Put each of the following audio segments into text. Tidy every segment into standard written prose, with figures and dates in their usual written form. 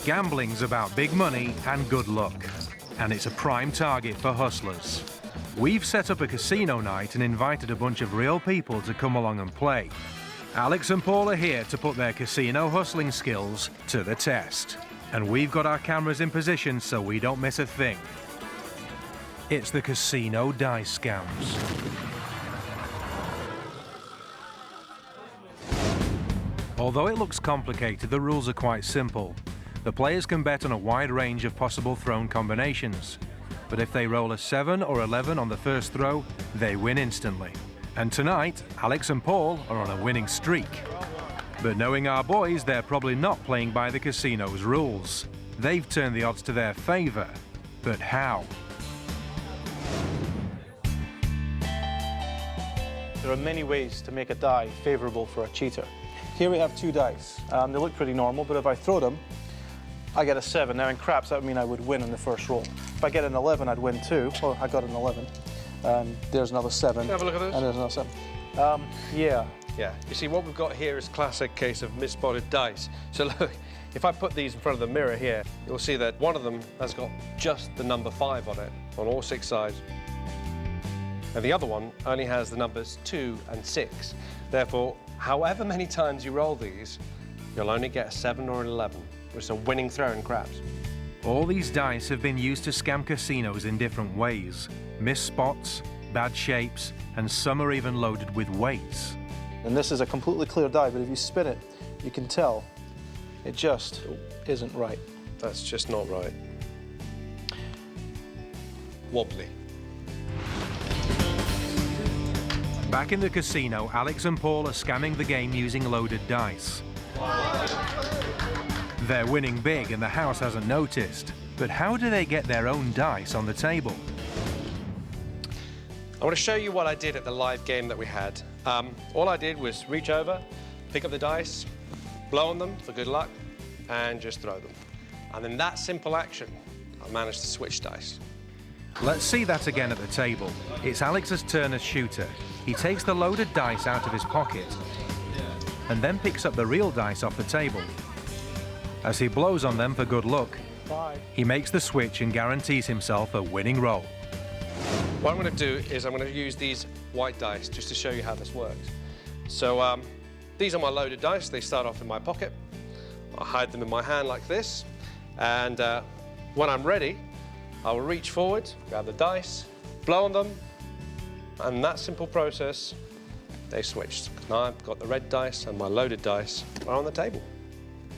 Gambling's about big money and good luck, and it's a prime target for hustlers. We've set up a casino night and invited a bunch of real people to come along and play. Alex and Paul are here to put their casino hustling skills to the test. And we've got our cameras in position so we don't miss a thing. It's the casino dice scams. Although it looks complicated, the rules are quite simple. The players can bet on a wide range of possible thrown combinations. But if they roll a 7 or 11 on the first throw, they win instantly. And tonight, Alex and Paul are on a winning streak. But knowing our boys, they're probably not playing by the casino's rules. They've turned the odds to their favor. But how? There are many ways to make a die favorable for a cheater. Here we have 2 dice. They look pretty normal, but if I throw them, I get a 7. Now in craps, that would mean I would win in the first roll. If I get an 11, I'd win too. Well, I got an 11. There's another 7. Have a look at those. And there's another 7. Yeah. Yeah. You see, what we've got here is classic case of misspotted dice. So look, if I put these in front of the mirror here, you'll see that one of them has got just the number 5 on it, on all 6 sides. And the other one only has the numbers 2 and 6. Therefore, however many times you roll these, you'll only get a 7 or an 11, which is a winning throw in craps. All these dice have been used to scam casinos in different ways. Missed spots, bad shapes, and some are even loaded with weights. And this is a completely clear die, but if you spin it, you can tell it just isn't right. That's just not right. Wobbly. Back in the casino, Alex and Paul are scamming the game using loaded dice. They're winning big and the house hasn't noticed. But how do they get their own dice on the table? I want to show you what I did at the live game that we had. All I did was reach over, pick up the dice, blow on them for good luck, and just throw them. And in that simple action, I managed to switch dice. Let's see that again at the table. It's Alex's turn as shooter. He takes the loaded dice out of his pocket and then picks up the real dice off the table. As he blows on them for good luck, he makes the switch and guarantees himself a winning roll. What I'm going to do is I'm going to use these white dice just to show you how this works. So these are my loaded dice. They start off in my pocket. I hide them in my hand like this. And when I'm ready, I will reach forward, grab the dice, blow on them, and that simple process, they switched. Now I've got the red dice and my loaded dice are on the table,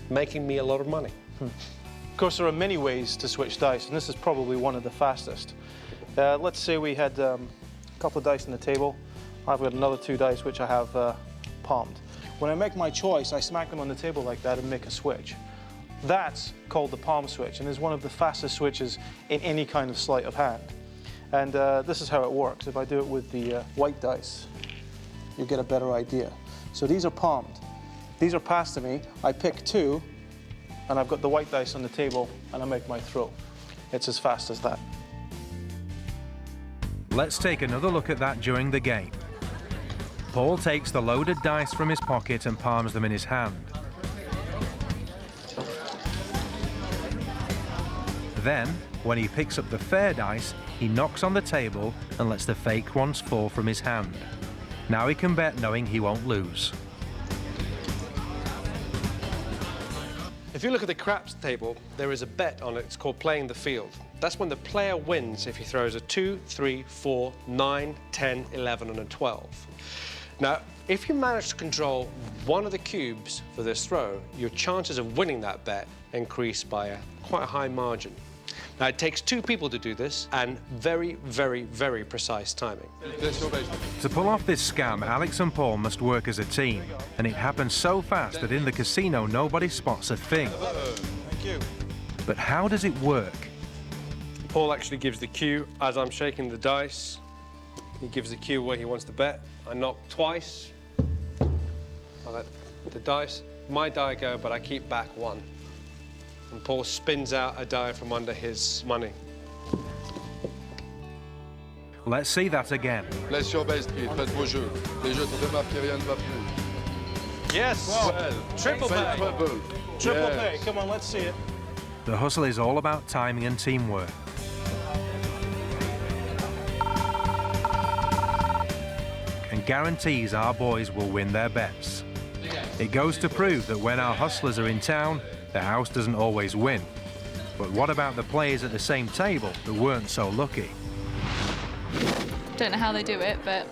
making me a lot of money. Of course, there are many ways to switch dice, and this is probably one of the fastest. Let's say we had a couple of dice on the table. I've got another 2 dice which I have palmed. When I make my choice, I smack them on the table like that and make a switch. That's called the palm switch, and is one of the fastest switches in any kind of sleight of hand. And this is how it works. If I do it with the white dice, you get a better idea. So these are palmed. These are passed to me. I pick 2, and I've got the white dice on the table, and I make my throw. It's as fast as that. Let's take another look at that during the game. Paul takes the loaded dice from his pocket and palms them in his hand. Then, when he picks up the fair dice, he knocks on the table and lets the fake ones fall from his hand. Now he can bet knowing he won't lose. If you look at the craps table, there is a bet on it. It's called playing the field. That's when the player wins if he throws a 2, 3, 4, 9, 10, 11, and a 12. Now, if you manage to control one of the cubes for this throw, your chances of winning that bet increase by quite a high margin. Now, it takes 2 people to do this, and very, very, very precise timing. To pull off this scam, Alex and Paul must work as a team, and it happens so fast that in the casino nobody spots a thing. Thank you. But how does it work? Paul actually gives the cue as I'm shaking the dice. He gives the cue where he wants to bet. I knock twice. I let the dice, my die go, but I keep back 1. And Paul spins out a die from under his money. Let's see that again. Laisse your base, faites vos jeux. Les jeux sont démarqués, rien ne va plus. Yes! Wow. Triple pay! Triple pay. Come on, let's see it. The hustle is all about timing and teamwork. And guarantees our boys will win their bets. It goes to prove that when our hustlers are in town, the house doesn't always win. But what about the players at the same table that weren't so lucky? Don't know how they do it, but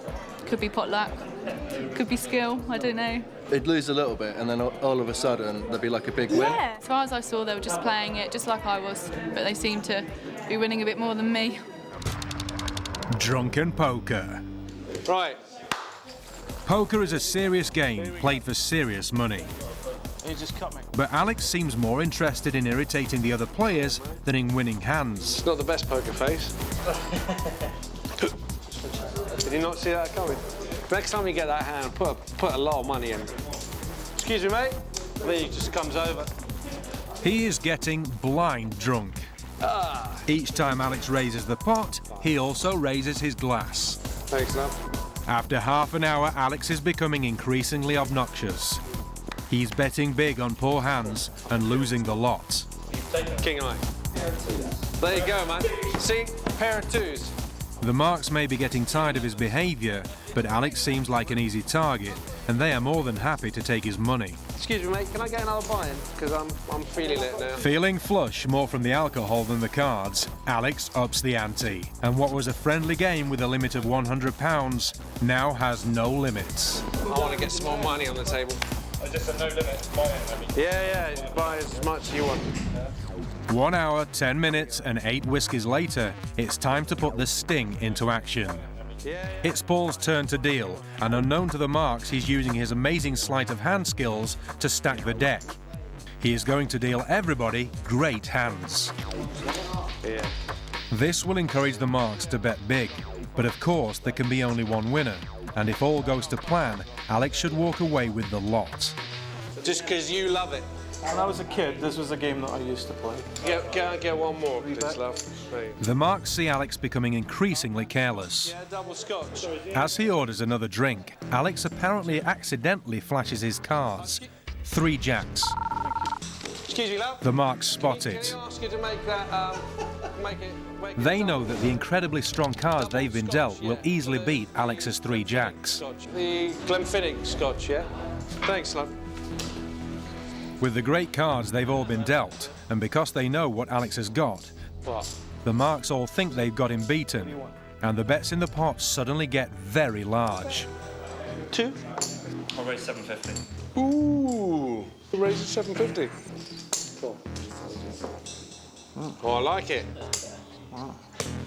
could be potluck, could be skill, I don't know. They'd lose a little bit and then all of a sudden there'd be like a big win. Yeah. As far as I saw, they were just playing it just like I was, but they seemed to be winning a bit more than me. Drunken poker. Right. Poker is a serious game played for serious money. You just cut me. But Alex seems more interested in irritating the other players than in winning hands. It's not the best poker face. Did you not see that coming? Next time you get that hand, put a lot of money in. Excuse me, mate. Then he just comes over. He is getting blind drunk. Each time Alex raises the pot, he also raises his glass. Thanks, love. After half an hour, Alex is becoming increasingly obnoxious. He's betting big on poor hands and losing the lot. King eye. There you go, man. See? Pair of twos. The marks may be getting tired of his behaviour, but Alex seems like an easy target, and they are more than happy to take his money. Excuse me, mate. Can I get another buy-in? Because I'm feeling it now. Feeling flush more from the alcohol than the cards, Alex ups the ante, and what was a friendly game with a limit of £100 now has no limits. I want to get some more money on the table. Just a no limit buy-in. Yeah, buy as much as you want. 1 hour, 10 minutes and 8 whiskies later, it's time to put the sting into action. It's Paul's turn to deal, and unknown to the marks, he's using his amazing sleight of hand skills to stack the deck. He is going to deal everybody great hands. Yeah. This will encourage the marks to bet big, but of course there can be only one winner, and if all goes to plan, Alex should walk away with the lot. Just because you love it. When I was a kid, this was a game that I used to play. Get one more, please, love. Right. The marks see Alex becoming increasingly careless. Yeah, double scotch. As he orders another drink, Alex apparently accidentally flashes his cards. 3 jacks. Excuse me, love. The marks spot it. Can I ask you to make that, make it They know that the incredibly strong cards they've been dealt will easily beat Alex's 3 jacks. Scotch. The Glenfiddich scotch, yeah? Thanks, love. With the great cards they've all been dealt, and because they know what Alex has got, What? the marks all think they've got him beaten, and the bets in the pot suddenly get very large. 2. I'll raise 750. Ooh. Raise it 750. Cool. Oh, I like it.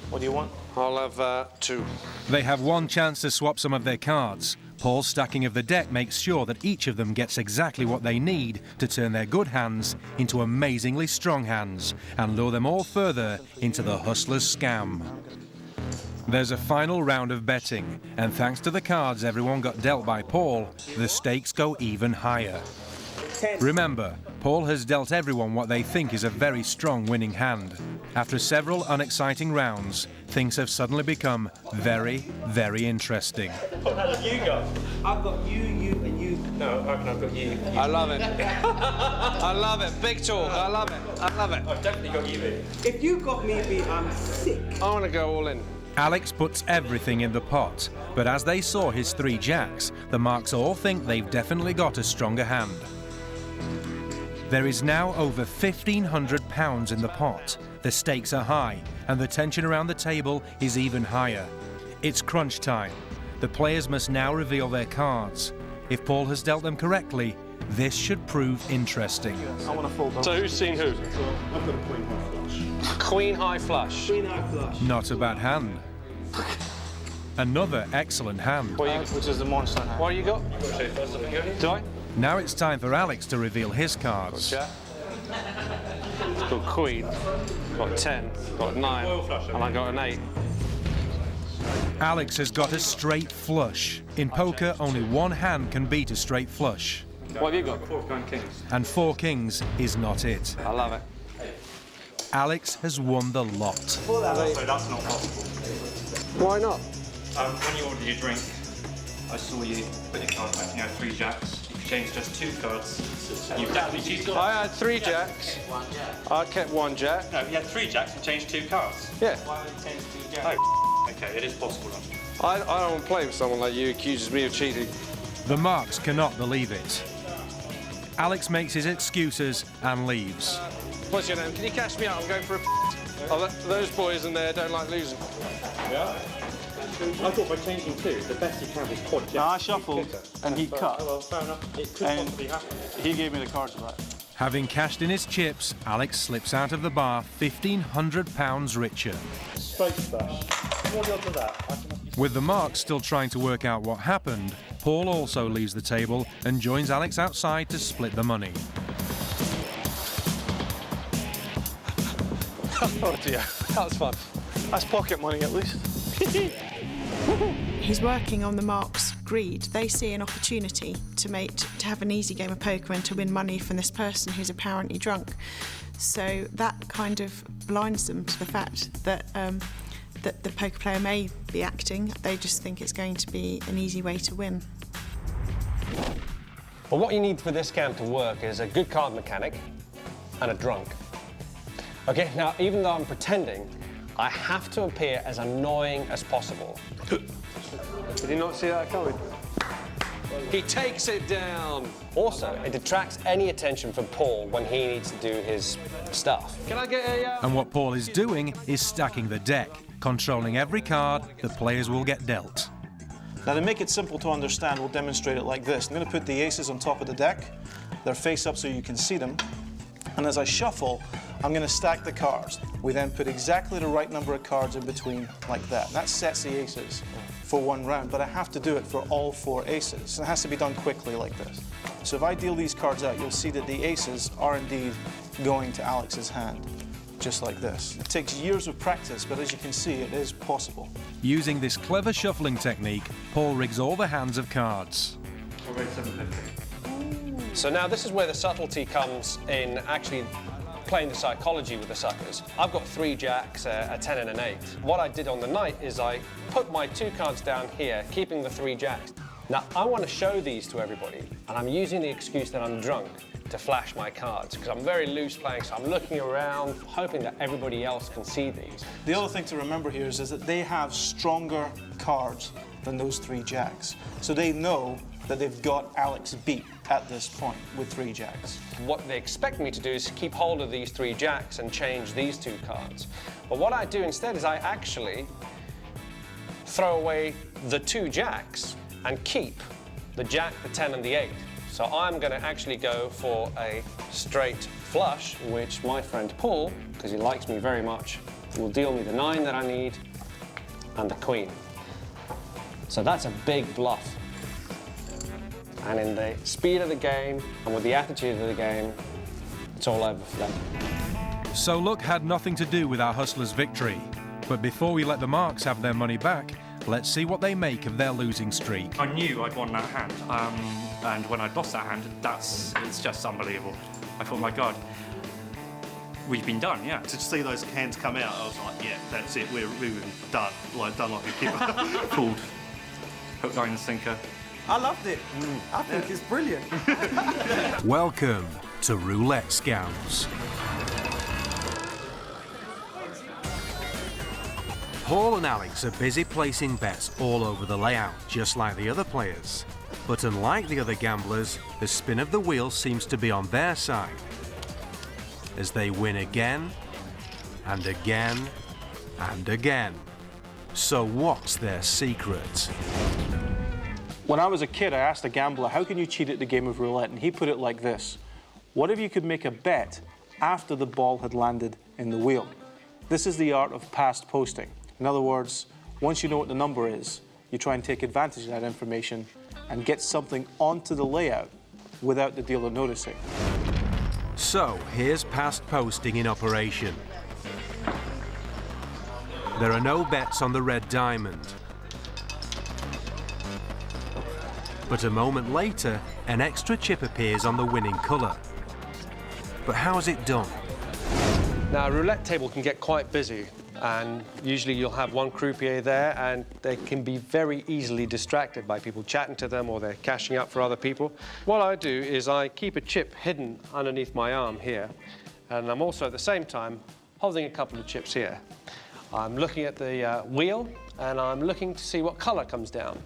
What do you want? I'll have 2. They have one chance to swap some of their cards. Paul's stacking of the deck makes sure that each of them gets exactly what they need to turn their good hands into amazingly strong hands and lure them all further into the hustler's scam. There's a final round of betting, and thanks to the cards everyone got dealt by Paul, the stakes go even higher. Remember, Paul has dealt everyone what they think is a very strong winning hand. After several unexciting rounds, things have suddenly become very, very interesting. What have you got? I've got you, and you. No, I reckon I've got you. I love it. I love it. Big talk. I love it. I love it. I've definitely got you in. If you got me beat, I'm sick. I want to go all in. Alex puts everything in the pot, but as they saw his 3 jacks, the marks all think they've definitely got a stronger hand. There is now over £1,500 in the pot. The stakes are high, and the tension around the table is even higher. It's crunch time. The players must now reveal their cards. If Paul has dealt them correctly, this should prove interesting. I want to fold down. So who's seen who? I've got a Queen queen high flush. high flush. Queen high flush. Not a bad hand. Another excellent hand. Which is the monster hand. What you got? Do I? Now it's time for Alex to reveal his cards. Yeah. Got queen, got 10, got 9, and I got an 8. Alex has got a straight flush. In poker, only one hand can beat a straight flush. What have you got? 4 grand kings. And 4 kings is not it. I love it. Alex has won the lot. So that's not possible. Why not? When you ordered your drink, I saw you put your cards back and you had 3 jacks. You could change just 2 cards. You've definitely got. I had 3 jacks. I kept 1 jack. No, you had 3 jacks and changed 2 cards. Yeah. Why would you change 2 jacks? Oh, okay, it is possible. I don't want to play with someone like you who accuses me of cheating. The Marks cannot believe it. Alex makes his excuses and leaves. What's your name? Can you cash me out? I'm going for a those boys in there don't like losing. Yeah? I thought by changing 2, the best you can is quad jack. Now I shuffled and he cut. Oh, well, fair enough. It could And possibly happen. he gave me the cards for that. Having cashed in his chips, Alex slips out of the bar £1,500 richer. Straight splash. What do you do that? With the Marks still trying to work out what happened, Paul also leaves the table and joins Alex outside to split the money. Oh dear, that was fun. That's pocket money at least. He's working on the Marks' greed. They see an opportunity to have an easy game of poker and to win money from this person who's apparently drunk. So that kind of blinds them to the fact that that the poker player may be acting. They just think it's going to be an easy way to win. Well, what you need for this scam to work is a good card mechanic and a drunk. Okay, now even though I'm pretending, I have to appear as annoying as possible. Did you not see that coming? He takes it down. Also, it detracts any attention from Paul when he needs to do his stuff. Can I get a... And what Paul is doing is stacking the deck, controlling every card the players will get dealt. Now to make it simple to understand, we'll demonstrate it like this. I'm going to put the aces on top of the deck. They're face up so you can see them. And as I shuffle, I'm going to stack the cards. We then put exactly the right number of cards in between like that. And that sets the aces for 1 round, but I have to do it for all 4 aces. And it has to be done quickly like this. So if I deal these cards out, you'll see that the aces are indeed going to Alex's hand, just like this. It takes years of practice, but as you can see, it is possible. Using this clever shuffling technique, Paul rigs all the hands of cards. So now this is where the subtlety comes in actually playing the psychology with the suckers. I've got 3 jacks, a 10 and an 8. What I did on the night is I put my 2 cards down here, keeping the 3 jacks. Now I want to show these to everybody, and I'm using the excuse that I'm drunk to flash my cards, because I'm very loose playing, so I'm looking around, hoping that everybody else can see these. The other thing to remember here is that they have stronger cards than those 3 jacks. So they know that they've got Alex beat at this point with 3 jacks. What they expect me to do is keep hold of these 3 jacks and change these 2 cards. But what I do instead is I actually throw away the 2 jacks and keep the jack, the 10 and the 8. So I'm going to actually go for a straight flush, which my friend Paul, because he likes me very much, will deal me the 9 that I need and the queen. So that's a big bluff. And in the speed of the game and with the attitude of the game, it's all over for them. So luck had nothing to do with our hustlers' victory. But before we let the Marks have their money back, let's see what they make of their losing streak. I knew I'd won that hand, and when I'd lost that hand, it's just unbelievable. I thought, my God, we've been done, yeah. To see those hands come out, I was like, yeah, that's it, we've been done. Done like a keeper. Pulled. Hook, line and sinker. I loved it. I think it's brilliant. Welcome to Roulette Scams. Paul and Alex are busy placing bets all over the layout, just like the other players. But unlike the other gamblers, the spin of the wheel seems to be on their side, as they win again, and again, and again. So what's their secret? When I was a kid, I asked a gambler, how can you cheat at the game of roulette? And he put it like this: what if you could make a bet after the ball had landed in the wheel? This is the art of past posting. In other words, once you know what the number is, you try and take advantage of that information and get something onto the layout without the dealer noticing. So here's past posting in operation. There are no bets on the red diamond. But a moment later, an extra chip appears on the winning colour. But how is it done? Now, a roulette table can get quite busy. and usually you'll have one croupier there, and they can be very easily distracted by people chatting to them, or they're cashing up for other people. What I do is I keep a chip hidden underneath my arm here, and I'm also at the same time holding a couple of chips here. I'm looking at the wheel, and I'm looking to see what colour comes down.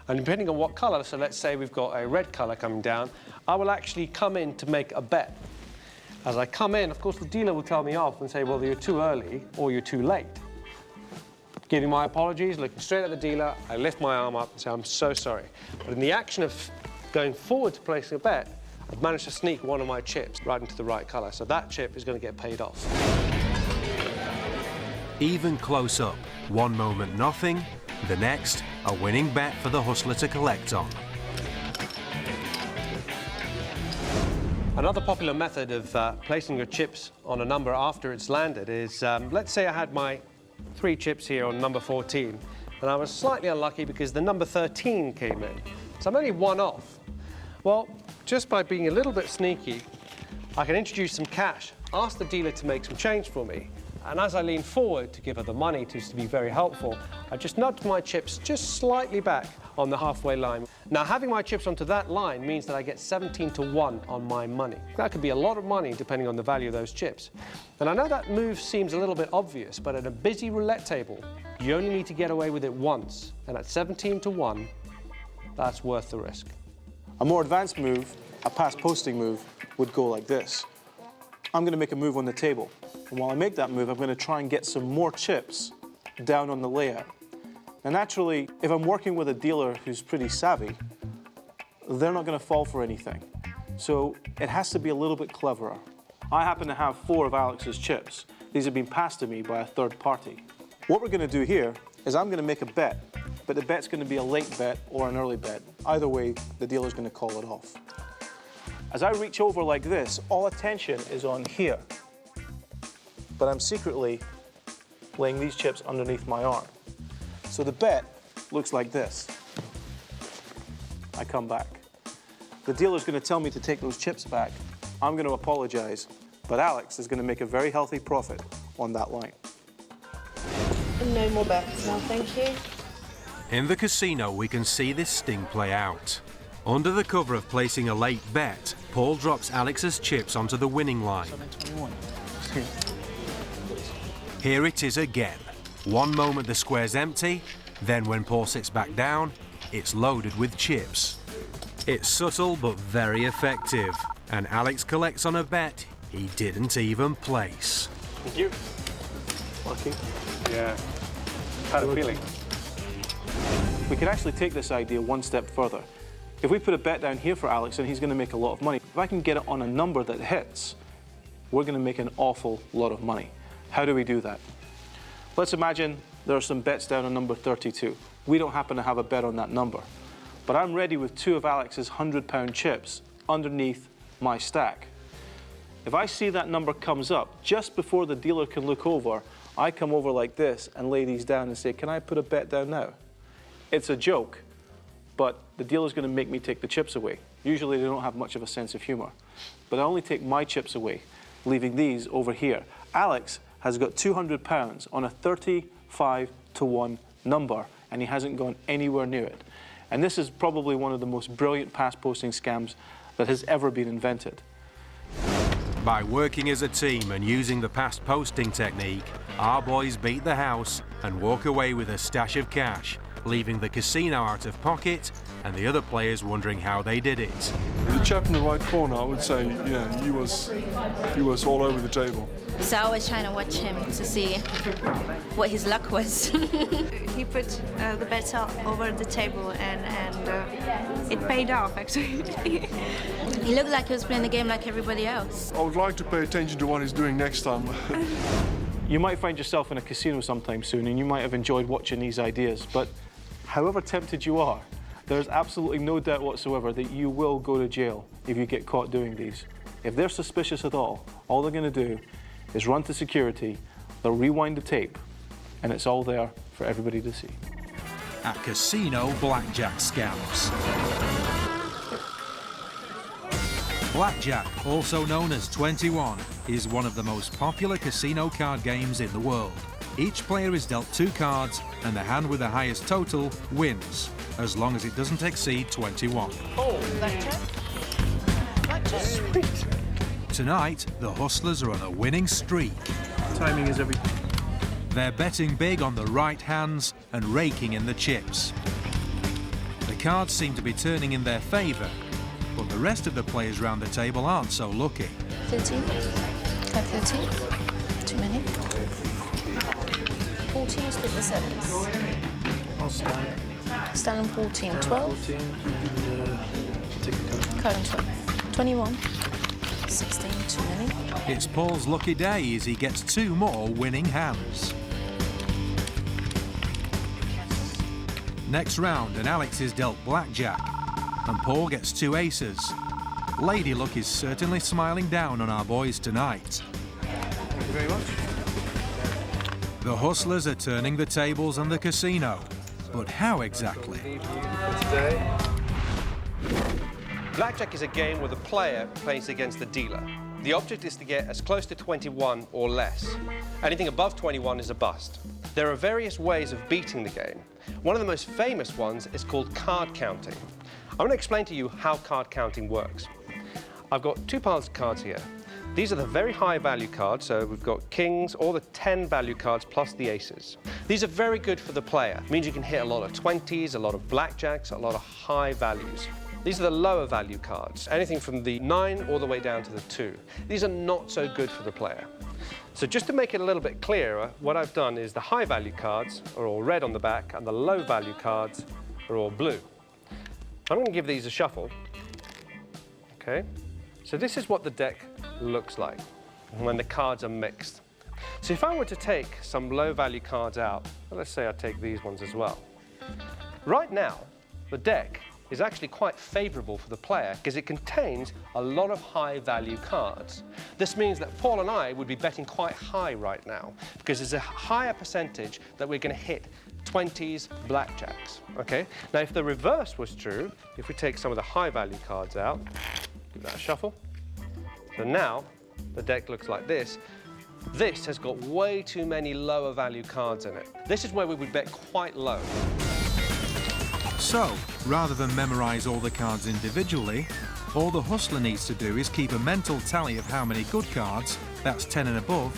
And depending on what colour, so let's say we've got a red colour coming down, I will actually come in to make a bet. As I come in, of course, the dealer will tell me off and say, well, you're too early or you're too late. Giving my apologies, looking straight at the dealer, I lift my arm up and say, I'm so sorry. But in the action of going forward to placing a bet, I've managed to sneak one of my chips right into the right colour, so that chip is going to get paid off. Even close up, one moment nothing, the next, a winning bet for the hustler to collect on. Another popular method of placing your chips on a number after it's landed is, let's say I had my 3 chips here on number 14, and I was slightly unlucky because the number 13 came in. So I'm only 1 off. Well, just by being a little bit sneaky, I can introduce some cash, ask the dealer to make some change for me, and as I lean forward to give her the money to be very helpful, I just nudge my chips just slightly back on the halfway line. Now, having my chips onto that line means that I get 17 to 1 on my money. That could be a lot of money depending on the value of those chips. And I know that move seems a little bit obvious, but at a busy roulette table, you only need to get away with it once. And at 17 to 1, that's worth the risk. A more advanced move, a pass posting move, would go like this. I'm going to make a move on the table. And while I make that move, I'm going to try and get some more chips down on the layout. Now, naturally, if I'm working with a dealer who's pretty savvy, they're not going to fall for anything. So it has to be a little bit cleverer. I happen to have 4 of Alex's chips. These have been passed to me by a third party. What we're going to do here is I'm going to make a bet, but the bet's going to be a late bet or an early bet. Either way, the dealer's going to call it off. As I reach over like this, all attention is on here. But I'm secretly laying these chips underneath my arm. So the bet looks like this. I come back. The dealer's going to tell me to take those chips back. I'm going to apologize, but Alex is going to make a very healthy profit on that line. No more bets now, thank you. In the casino, we can see this sting play out. Under the cover of placing a late bet, Paul drops Alex's chips onto the winning line. Here it is again. One moment the square's empty, then when Paul sits back down, it's loaded with chips. It's subtle but very effective, and Alex collects on a bet he didn't even place. Thank you. Lucky. Yeah. Had a feeling. We can actually take this idea one step further. If we put a bet down here for Alex, then he's going to make a lot of money. If I can get it on a number that hits, we're going to make an awful lot of money. How do we do that? Let's imagine there are some bets down on number 32. We don't happen to have a bet on that number. But I'm ready with 2 of Alex's £100 chips underneath my stack. If I see that number comes up, just before the dealer can look over, I come over like this and lay these down and say, can I put a bet down now? It's a joke, but the dealer's going to make me take the chips away. Usually they don't have much of a sense of humor. But I only take my chips away, leaving these over here. Alex has got £200 on a 35 to 1 number, and he hasn't gone anywhere near it. And this is probably one of the most brilliant pass posting scams that has ever been invented. By working as a team and using the pass posting technique, our boys beat the house and walk away with a stash of cash, leaving the casino out of pocket and the other players wondering how they did it. The chap in the right corner, I would say, yeah, he was all over the table. So I was trying to watch him to see what his luck was. He put the bet over the table and it paid off, actually. He looked like he was playing the game like everybody else. I would like to pay attention to what he's doing next time. You might find yourself in a casino sometime soon, and you might have enjoyed watching these ideas, but however tempted you are, there's absolutely no doubt whatsoever that you will go to jail if you get caught doing these. If they're suspicious at all they're going to do is run to security, they'll rewind the tape, and it's all there for everybody to see. At casino blackjack scams. Blackjack, also known as 21, is one of the most popular casino card games in the world. Each player is dealt 2 cards, and the hand with the highest total wins, as long as it doesn't exceed 21. Oh, blackjack. Blackjack. Sweet. Tonight, the Hustlers are on a winning streak. Timing is everything. They're betting big on the right hands and raking in the chips. The cards seem to be turning in their favour, but the rest of the players round the table aren't so lucky. 13. 13. Too many. 14, split the sevens. I'll stand. Stand on 14. 12. 14. Take a Card on 12. 21. 16, too many. It's Paul's lucky day as he gets 2 more winning hands. Next round, and Alex is dealt blackjack, and Paul gets 2 aces. Lady Luck is certainly smiling down on our boys tonight. Thank you very much. The Hustlers are turning the tables on the casino, but how exactly? Blackjack is a game where the player plays against the dealer. The object is to get as close to 21 or less. Anything above 21 is a bust. There are various ways of beating the game. One of the most famous ones is called card counting. I'm going to explain to you how card counting works. I've got 2 piles of cards here. These are the very high value cards, so we've got kings, all the 10 value cards plus the aces. These are very good for the player. It means you can hit a lot of 20s, a lot of blackjacks, a lot of high values. These are the lower value cards, anything from the 9 all the way down to the 2. These are not so good for the player. So just to make it a little bit clearer, what I've done is the high value cards are all red on the back and the low value cards are all blue. I'm going to give these a shuffle. Okay, so this is what the deck looks like when the cards are mixed. So if I were to take some low value cards out, let's say I take these ones as well. Right now, the deck is actually quite favourable for the player because it contains a lot of high value cards. This means that Paul and I would be betting quite high right now because there's a higher percentage that we're going to hit 20s, blackjacks. Okay? Now if the reverse was true, if we take some of the high value cards out, give that a shuffle. So now the deck looks like this. This has got way too many lower value cards in it. This is where we would bet quite low. So, rather than memorise all the cards individually, all the Hustler needs to do is keep a mental tally of how many good cards, that's 10 and above,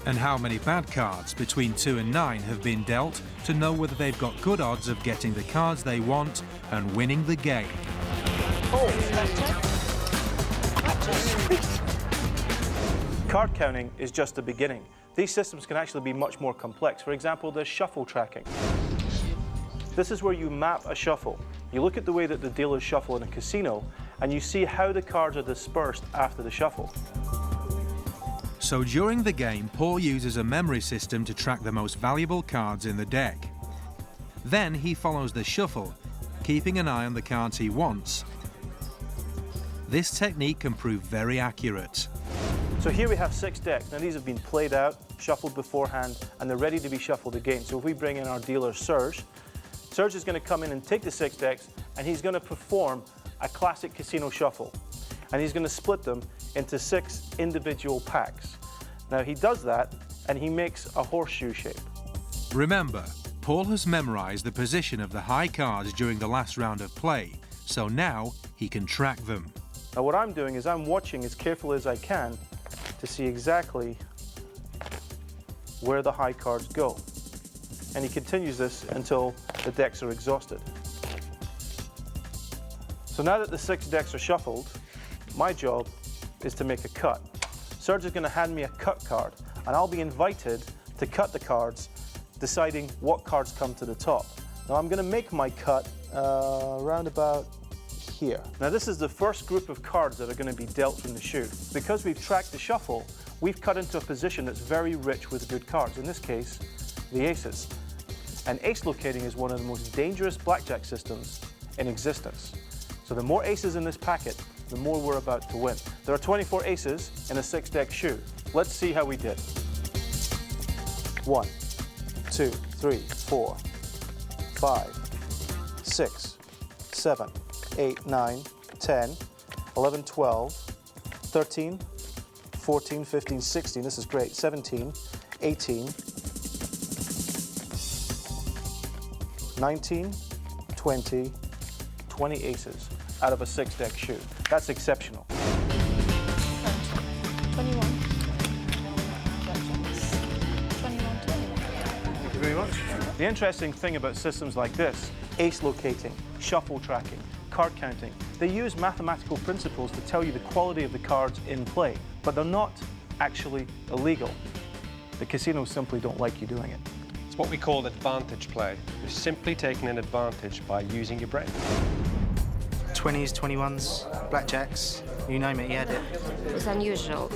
and how many bad cards, between 2 and 9, have been dealt to know whether they've got good odds of getting the cards they want and winning the game. Card counting is just the beginning. These systems can actually be much more complex. For example, there's shuffle tracking. This is where you map a shuffle. You look at the way that the dealers shuffle in a casino, and you see how the cards are dispersed after the shuffle. So during the game, Paul uses a memory system to track the most valuable cards in the deck. Then he follows the shuffle, keeping an eye on the cards he wants. This technique can prove very accurate. So here we have 6 decks. Now these have been played out, shuffled beforehand, and they're ready to be shuffled again. So if we bring in our dealer Serge, Serge is going to come in and take the 6 decks, and he's going to perform a classic casino shuffle. And he's going to split them into 6 individual packs. Now he does that, and he makes a horseshoe shape. Remember, Paul has memorised the position of the high cards during the last round of play, so now he can track them. Now what I'm doing is I'm watching as carefully as I can to see exactly where the high cards go. And he continues this until the decks are exhausted. So now that the 6 decks are shuffled, my job is to make a cut. Serge is going to hand me a cut card, and I'll be invited to cut the cards, deciding what cards come to the top. Now I'm going to make my cut around about here. Now this is the first group of cards that are going to be dealt from the shoe. Because we've tracked the shuffle, we've cut into a position that's very rich with good cards, in this case, the aces. And ace locating is one of the most dangerous blackjack systems in existence. So the more aces in this packet, the more we're about to win. There are 24 aces in a 6-deck shoe. Let's see how we did. 1, 2, 3, 4, 5, 6, 7, 8, 9, 10, 11, 12, 13, 14, 15, 16. This is great. 17, 18, 19, 20, 20 aces out of a 6-deck shoe. That's exceptional. 21. Thank you very much. The interesting thing about systems like this, ace locating, shuffle tracking, card counting, they use mathematical principles to tell you the quality of the cards in play, but they're not actually illegal. The casinos simply don't like you doing it. It's what we call advantage play. You're simply taking an advantage by using your brain. 20s, 21s, blackjacks, you name it, he had it. It's unusual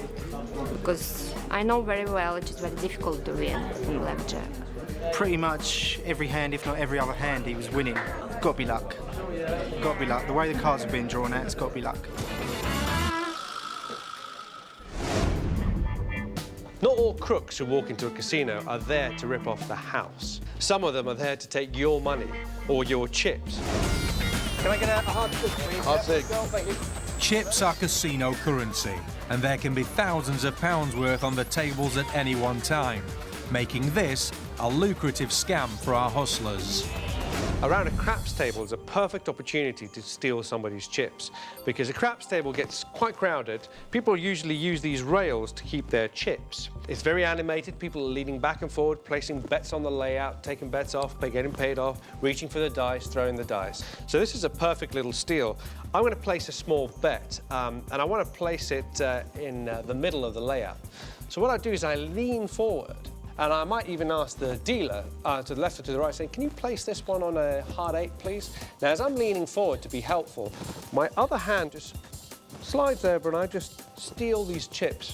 because I know very well it is very difficult to win in blackjack. Pretty much every hand, if not every other hand, he was winning. Got to be luck. Got to be luck. The way the cards have been drawn out, it's got to be luck. Not all crooks who walk into a casino are there to rip off the house. Some of them are there to take your money or your chips. Can I get a hard six, please? Hard six. Thank you. Chips are casino currency, and there can be thousands of pounds worth on the tables at any one time, making this a lucrative scam for our hustlers. Around a craps table is a perfect opportunity to steal somebody's chips because a craps table gets quite crowded. People usually use these rails to keep their chips. It's very animated. People are leaning back and forward, placing bets on the layout, taking bets off, getting paid off, reaching for the dice, throwing the dice. So this is a perfect little steal. I'm going to place a small bet, and I want to place it in the middle of the layout. So what I do is I lean forward. And I might even ask the dealer to the left or to the right, saying, can you place this one on a hard 8, please? Now, as I'm leaning forward to be helpful, my other hand just slides over and I just steal these chips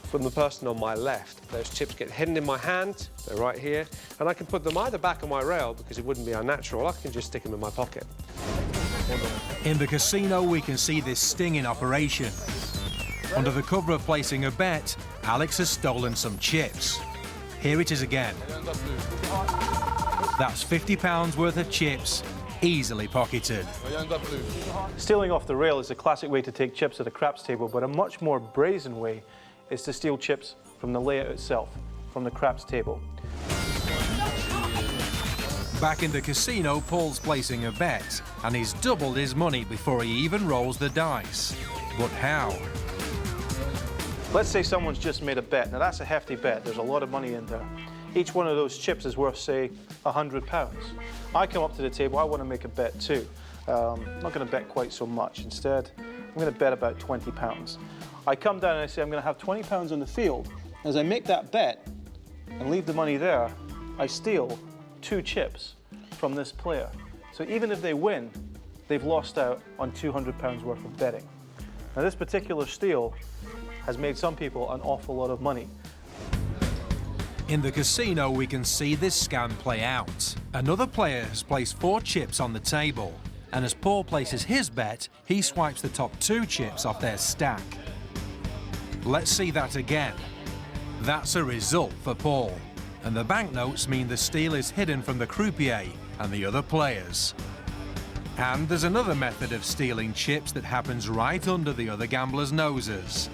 from the person on my left. Those chips get hidden in my hand, they're right here, and I can put them either back on my rail because it wouldn't be unnatural, or I can just stick them in my pocket. In the casino, we can see this sting in operation. Under the cover of placing a bet, Alex has stolen some chips. Here it is again. That's £50 worth of chips, easily pocketed. Stealing off the rail is a classic way to take chips at a craps table, but a much more brazen way is to steal chips from the layout itself, from the craps table. Back in the casino, Paul's placing a bet, and he's doubled his money before he even rolls the dice. But how? Let's say someone's just made a bet. Now that's a hefty bet. There's a lot of money in there. Each one of those chips is worth, say, £100. I come up to the table, I want to make a bet too. I'm not going to bet quite so much. Instead, I'm going to bet about £20. I come down and I say I'm going to have £20 on the field. As I make that bet and leave the money there, I steal 2 chips from this player. So even if they win, they've lost out on £200 worth of betting. Now this particular steal has made some people an awful lot of money. In the casino, we can see this scam play out. Another player has placed 4 chips on the table, and as Paul places his bet, he swipes the top 2 chips off their stack. Let's see that again. That's a result for Paul, and the banknotes mean the steal is hidden from the croupier and the other players. And there's another method of stealing chips that happens right under the other gamblers' noses.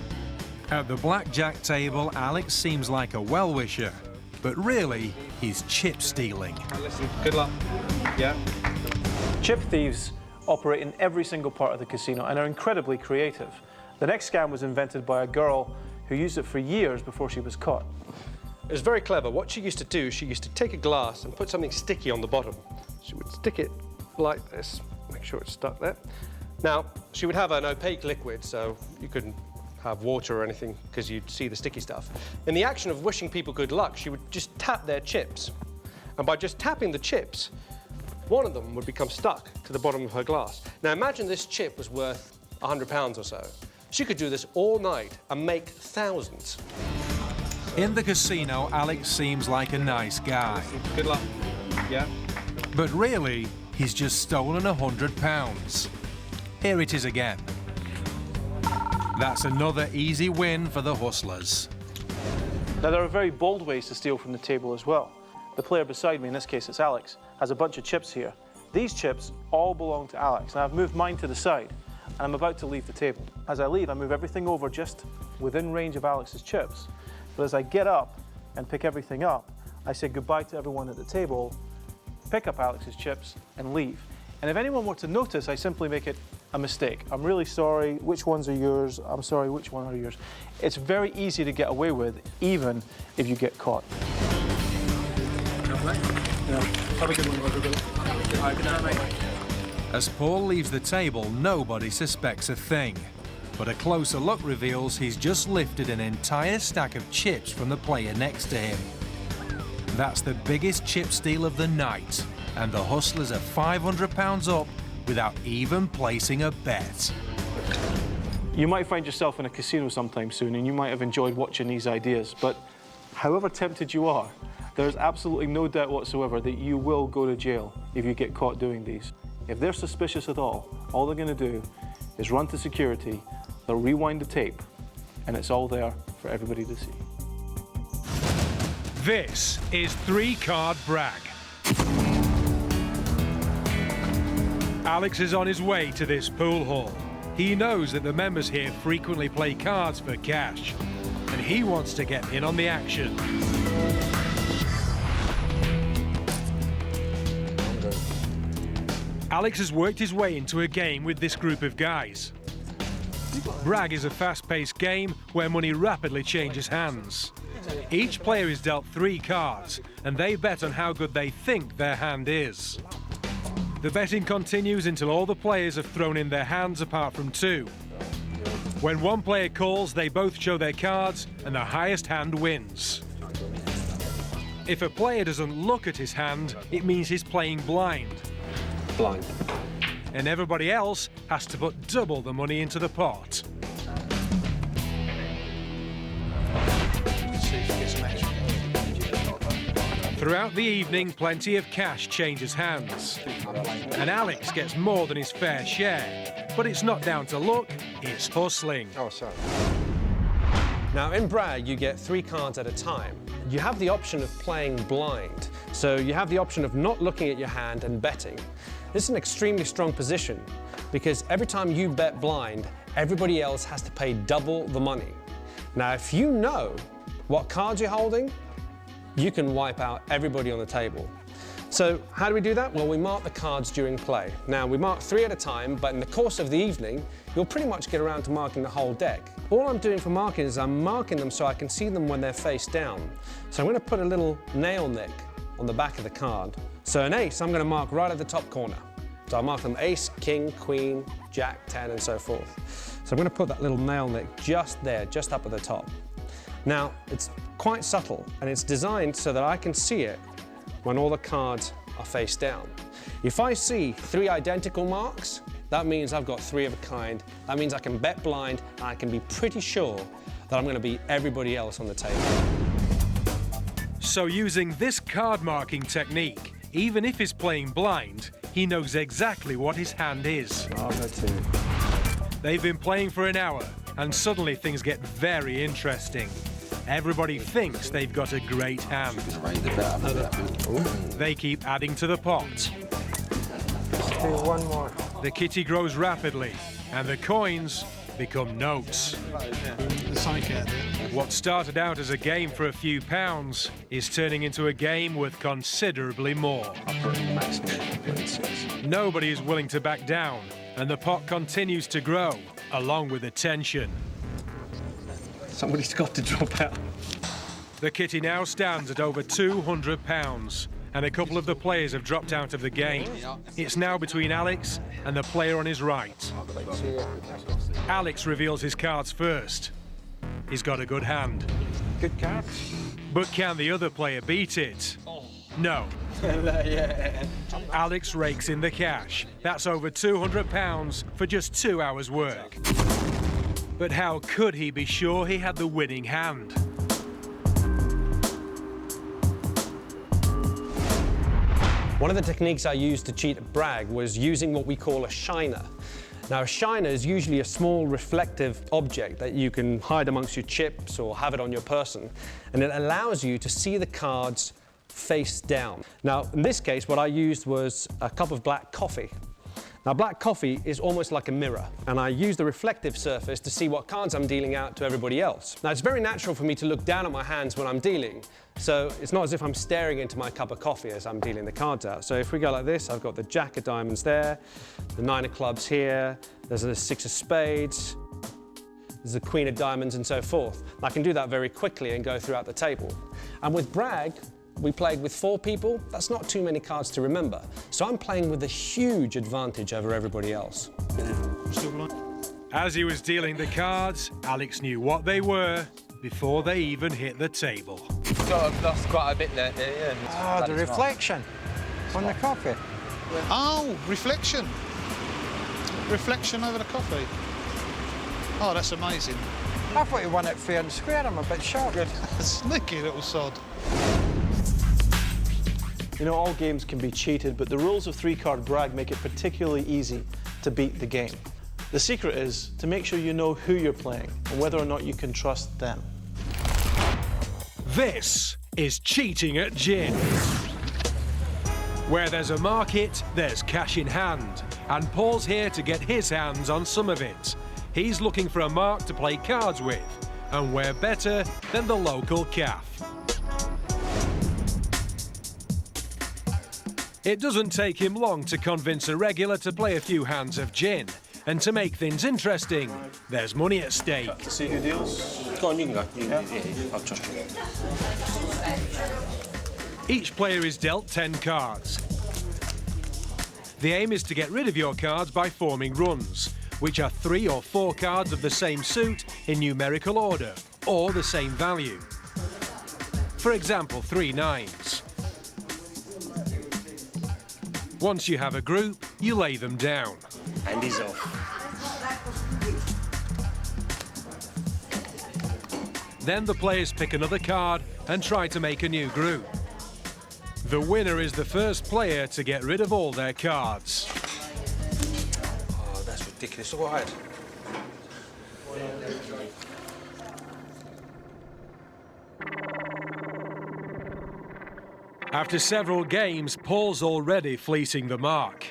At the blackjack table, Alex seems like a well-wisher, but really, he's chip stealing. Listen, good luck. Yeah. Chip thieves operate in every single part of the casino and are incredibly creative. The next scam was invented by a girl who used it for years before she was caught. It was very clever. What she used to do, she used to take a glass and put something sticky on the bottom. She would stick it like this, make sure it's stuck there. Now, she would have an opaque liquid, so you couldn't have water or anything because you'd see the sticky stuff. In the action of wishing people good luck, she would just tap their chips. And by just tapping the chips, one of them would become stuck to the bottom of her glass. Now imagine this chip was worth £100 or so. She could do this all night and make thousands. In the casino, Alex seems like a nice guy. Good luck. Yeah. But really, he's just stolen £100. Here it is again. That's another easy win for the hustlers. Now there are very bold ways to steal from the table as well. The player beside me, in this case it's Alex, has a bunch of chips here. These chips all belong to Alex. Now I've moved mine to the side. and I'm about to leave the table. As I leave, I move everything over just within range of Alex's chips. But as I get up and pick everything up, I say goodbye to everyone at the table, pick up Alex's chips, and leave. And if anyone were to notice, I simply make it a mistake. I'm really sorry, which ones are yours? I'm sorry, which one are yours? It's very easy to get away with, even if you get caught. Have a good one, As Paul leaves the table, nobody suspects a thing. But a closer look reveals he's just lifted an entire stack of chips from the player next to him. That's the biggest chip steal of the night, and the hustlers are £500 up without even placing a bet. You might find yourself in a casino sometime soon, and you might have enjoyed watching these ideas, but however tempted you are, there's absolutely no doubt whatsoever that you will go to jail if you get caught doing these. If they're suspicious at all they're going to do is run to security, they'll rewind the tape, and it's all there for everybody to see. This is 3-Card Brag. Alex is on his way to this pool hall. He knows that the members here frequently play cards for cash, and he wants to get in on the action. Alex has worked his way into a game with this group of guys. Brag is a fast-paced game where money rapidly changes hands. Each player is dealt 3 cards, and they bet on how good they think their hand is. The betting continues until all the players have thrown in their hands apart from 2. When one player calls, they both show their cards, and the highest hand wins. If a player doesn't look at his hand, it means he's playing blind. Blind. And everybody else has to put double the money into the pot. Throughout the evening, plenty of cash changes hands. And Alex gets more than his fair share. But it's not down to luck, it's hustling. Oh, sorry. Now, in Brag, you get 3 cards at a time. You have the option of playing blind. So you have the option of not looking at your hand and betting. This is an extremely strong position because every time you bet blind, everybody else has to pay double the money. Now, if you know what cards you're holding, you can wipe out everybody on the table. So how do we do that? Well, we mark the cards during play. Now, we mark 3 at a time, but in the course of the evening, you'll pretty much get around to marking the whole deck. All I'm doing for marking is I'm marking them so I can see them when they're face down. So I'm going to put a little nail nick on the back of the card. So an ace, I'm going to mark right at the top corner. So I'll mark them ace, king, queen, jack, 10, and so forth. So I'm going to put that little nail nick just there, just up at the top. Now, it's quite subtle, and it's designed so that I can see it when all the cards are face down. If I see 3 identical marks, that means I've got 3 of a kind. That means I can bet blind, and I can be pretty sure that I'm going to beat everybody else on the table. So using this card marking technique, even if he's playing blind, he knows exactly what his hand is. They've been playing for an hour, and suddenly things get very interesting. Everybody thinks they've got a great hand. They keep adding to the pot. One more. The kitty grows rapidly, and the coins become notes. What started out as a game for a few pounds is turning into a game worth considerably more. Nobody is willing to back down, and the pot continues to grow, along with the tension. Somebody's got to drop out. The kitty now stands at over £200, and a couple of the players have dropped out of the game. It's now between Alex and the player on his right. Alex reveals his cards first. He's got a good hand. Good cards. But can the other player beat it? No. Alex rakes in the cash. That's over £200 for just 2 hours' work. But how could he be sure he had the winning hand? One of the techniques I used to cheat at Brag was using what we call a shiner. Now, a shiner is usually a small reflective object that you can hide amongst your chips or have it on your person, and it allows you to see the cards face down. Now, in this case, what I used was a cup of black coffee. Now, black coffee is almost like a mirror, and I use the reflective surface to see what cards I'm dealing out to everybody else. Now, it's very natural for me to look down at my hands when I'm dealing, so it's not as if I'm staring into my cup of coffee as I'm dealing the cards out. So if we go like this, I've got the jack of diamonds there, the 9 of clubs here, there's the 6 of spades, there's the queen of diamonds, and so forth. I can do that very quickly and go throughout the table. And with brag, we played with 4 people. That's not too many cards to remember. So I'm playing with a huge advantage over everybody else. As he was dealing the cards, Alex knew what they were before they even hit the table. I've lost quite a bit there, yeah. Oh, the reflection on the coffee. Oh, reflection. Reflection over the coffee. Oh, that's amazing. I thought you won it fair and square. I'm a bit shocked. Sneaky little sod. You know, all games can be cheated, but the rules of 3-card brag make it particularly easy to beat the game. The secret is to make sure you know who you're playing and whether or not you can trust them. This is cheating at gin. Where there's a market, there's cash in hand, and Paul's here to get his hands on some of it. He's looking for a mark to play cards with, and where better than the local caff. It doesn't take him long to convince a regular to play a few hands of gin. And to make things interesting, there's money at stake. To see who deals? Go on, you can go. Yeah, I'll trust you. Each player is dealt 10 cards. The aim is to get rid of your cards by forming runs, which are 3 or 4 cards of the same suit in numerical order, or the same value. For example, 3 nines. Once you have a group, you lay them down. And he's off. Then the players pick another card and try to make a new group. The winner is the first player to get rid of all their cards. Oh, that's ridiculous. Look what I had. After several games, Paul's already fleecing the mark.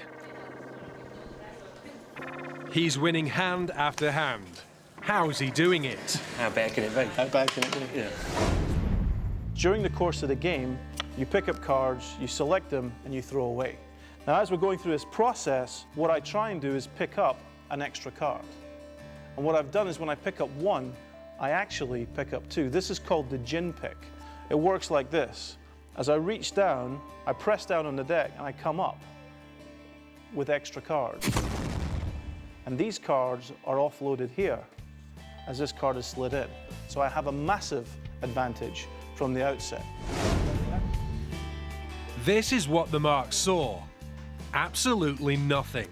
He's winning hand after hand. How's he doing it? How bad can it be? How bad can it be? Yeah. During the course of the game, you pick up cards, you select them, and you throw away. Now, as we're going through this process, what I try and do is pick up an extra card. And what I've done is when I pick up 1, I actually pick up 2. This is called the gin pick. It works like this. As I reach down, I press down on the deck, and I come up with extra cards. And these cards are offloaded here, as this card is slid in. So I have a massive advantage from the outset. This is what the mark saw. Absolutely nothing.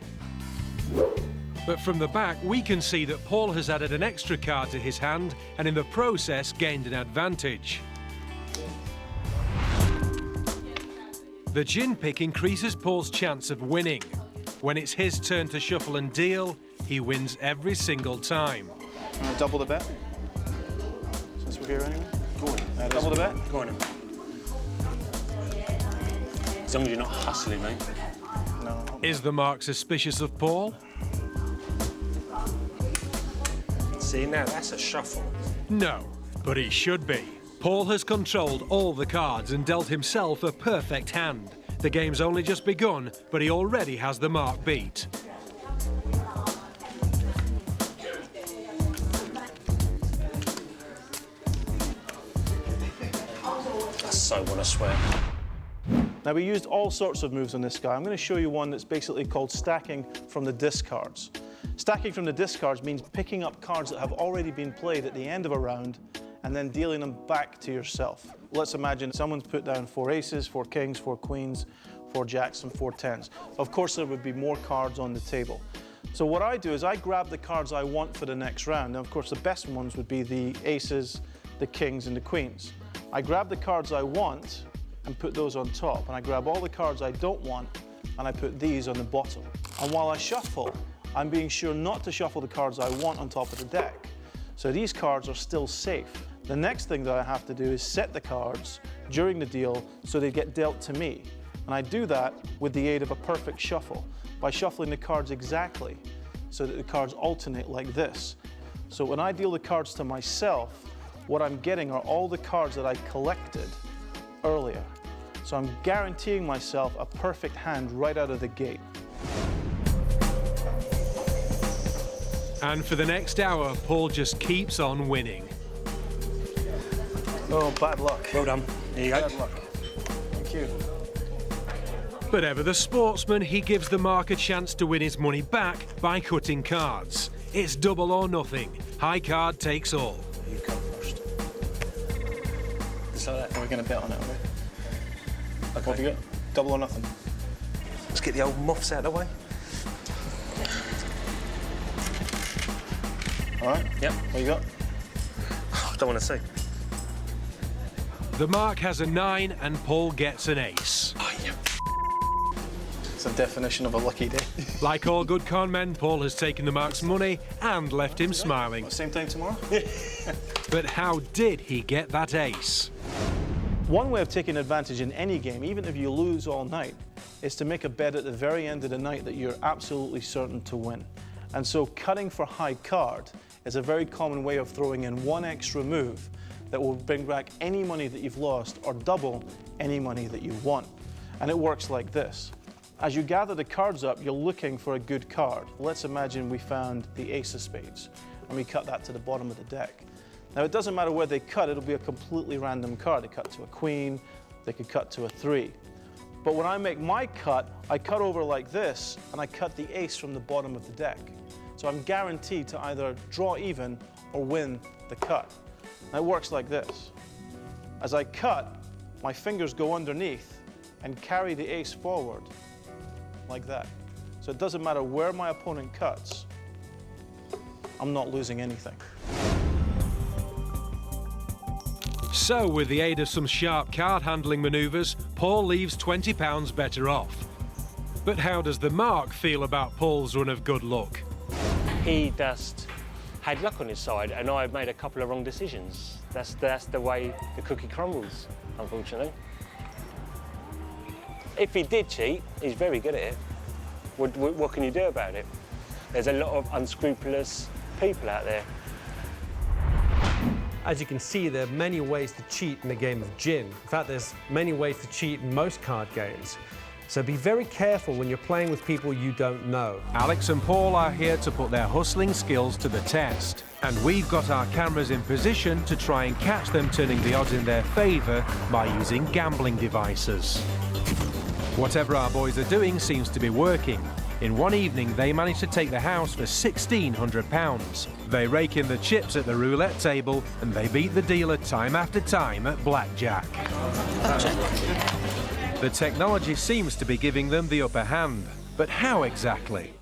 But from the back, we can see that Paul has added an extra card to his hand and in the process gained an advantage. The gin pick increases Paul's chance of winning. When it's his turn to shuffle and deal, he wins every single time. Double the bet? Since we're here anyway? Go on. Double the bet? Go on. As long as you're not hustling, mate. No. Is the mark suspicious of Paul? See, now that's a shuffle. No, but he should be. Paul has controlled all the cards and dealt himself a perfect hand. The game's only just begun, but he already has the mark beat. I so want to swear. Now, we used all sorts of moves on this guy. I'm going to show you one that's basically called stacking from the discards. Stacking from the discards means picking up cards that have already been played at the end of a round and then dealing them back to yourself. Let's imagine someone's put down 4 aces, 4 kings, 4 queens, 4 jacks, and 4 tens. Of course, there would be more cards on the table. So what I do is I grab the cards I want for the next round. Now, of course, the best ones would be the aces, the kings, and the queens. I grab the cards I want and put those on top, and I grab all the cards I don't want and I put these on the bottom. And while I shuffle, I'm being sure not to shuffle the cards I want on top of the deck. So these cards are still safe. The next thing that I have to do is set the cards during the deal so they get dealt to me. And I do that with the aid of a perfect shuffle. by shuffling the cards exactly so that the cards alternate like this. So when I deal the cards to myself, what I'm getting are all the cards that I collected earlier. So I'm guaranteeing myself a perfect hand right out of the gate. And for the next hour, Paul just keeps on winning. Oh, bad luck. Well done. There you go. Bad luck. Thank you. But ever the sportsman, he gives the mark a chance to win his money back by cutting cards. It's double or nothing. High card takes all. You come first. Just like that. We're going to bet on it, are we? Okay. What have you got? Double or nothing? Let's get the old moths out of the way. All right. Yep. What you got? I don't want to see. The mark has a 9 and Paul gets an ace. Oh, yeah. It's the definition of a lucky day. Like all good con men, Paul has taken the mark's money and left him smiling. Same time tomorrow? But how did he get that ace? One way of taking advantage in any game, even if you lose all night, is to make a bet at the very end of the night that you're absolutely certain to win. And so cutting for high card is a very common way of throwing in one extra move that will bring back any money that you've lost or double any money that you won. And it works like this. As you gather the cards up, you're looking for a good card. Let's imagine we found the ace of spades and we cut that to the bottom of the deck. Now, it doesn't matter where they cut, it'll be a completely random card. They cut to a queen, they could cut to a 3. But when I make my cut, I cut over like this and I cut the ace from the bottom of the deck. So I'm guaranteed to either draw even or win the cut. Now it works like this. As I cut, my fingers go underneath and carry the ace forward like that. So it doesn't matter where my opponent cuts, I'm not losing anything. So with the aid of some sharp card handling manoeuvres, Paul leaves £20 better off. But how does the mark feel about Paul's run of good luck? He just had luck on his side, and I made a couple of wrong decisions. That's the way the cookie crumbles, unfortunately. If he did cheat, he's very good at it. What can you do about it? There's a lot of unscrupulous people out there. As you can see, there are many ways to cheat in the game of gin. In fact, there's many ways to cheat in most card games. So be very careful when you're playing with people you don't know. Alex and Paul are here to put their hustling skills to the test. And we've got our cameras in position to try and catch them turning the odds in their favour by using gambling devices. Whatever our boys are doing seems to be working. In one evening, they managed to take the house for £1,600. They rake in the chips at the roulette table and they beat the dealer time after time at blackjack. The technology seems to be giving them the upper hand. But how exactly?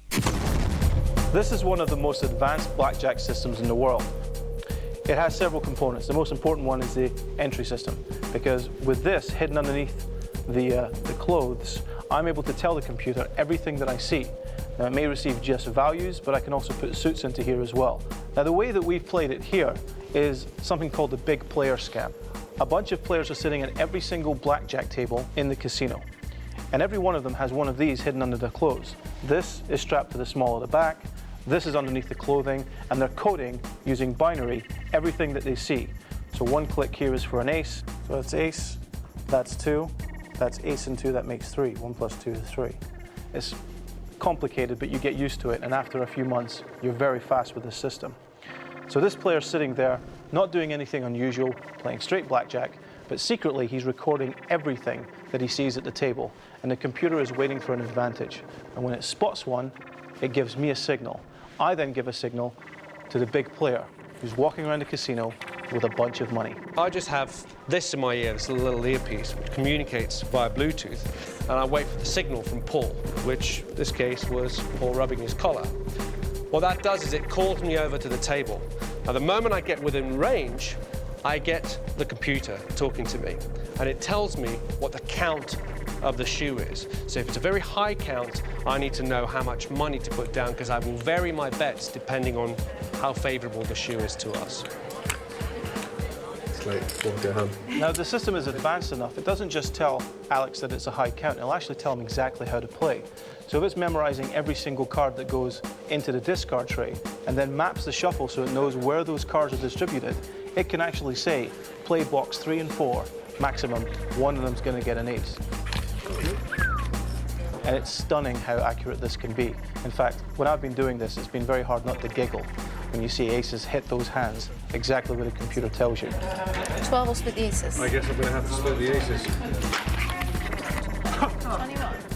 This is one of the most advanced blackjack systems in the world. It has several components. The most important one is the entry system, because with this hidden underneath the clothes, I'm able to tell the computer everything that I see. Now, it may receive just values, but I can also put suits into here as well. Now, the way that we've played it here is something called the big player scam. A bunch of players are sitting at every single blackjack table in the casino, and every one of them has one of these hidden under their clothes. This is strapped to the small of the back, this is underneath the clothing, and they're coding using binary everything that they see. So one click here is for an ace, so that's ace, that's 2, that's ace and 2, that makes 3. 1 plus 2 is 3. It's complicated, but you get used to it, and after a few months, you're very fast with this system. So this player's sitting there, not doing anything unusual, playing straight blackjack, but secretly he's recording everything that he sees at the table, and the computer is waiting for an advantage. And when it spots one, it gives me a signal. I then give a signal to the big player who's walking around the casino with a bunch of money. I just have this in my ear, this little earpiece, which communicates via Bluetooth, and I wait for the signal from Paul, which in this case was Paul rubbing his collar. What that does is it calls me over to the table. Now, the moment I get within range, I get the computer talking to me, and it tells me what the count of the shoe is. So if it's a very high count, I need to know how much money to put down, because I will vary my bets depending on how favourable the shoe is to us. Sleight before I go home. Now, the system is advanced enough, it doesn't just tell Alex that it's a high count, it'll actually tell him exactly how to play. So if it's memorizing every single card that goes into the discard tray and then maps the shuffle so it knows where those cards are distributed, it can actually say, play box 3 and 4, maximum, one of them's going to get an ace. And it's stunning how accurate this can be. In fact, when I've been doing this, it's been very hard not to giggle when you see aces hit those hands, exactly what the computer tells you. 12 will split the aces. I guess I'm going to have to split the aces.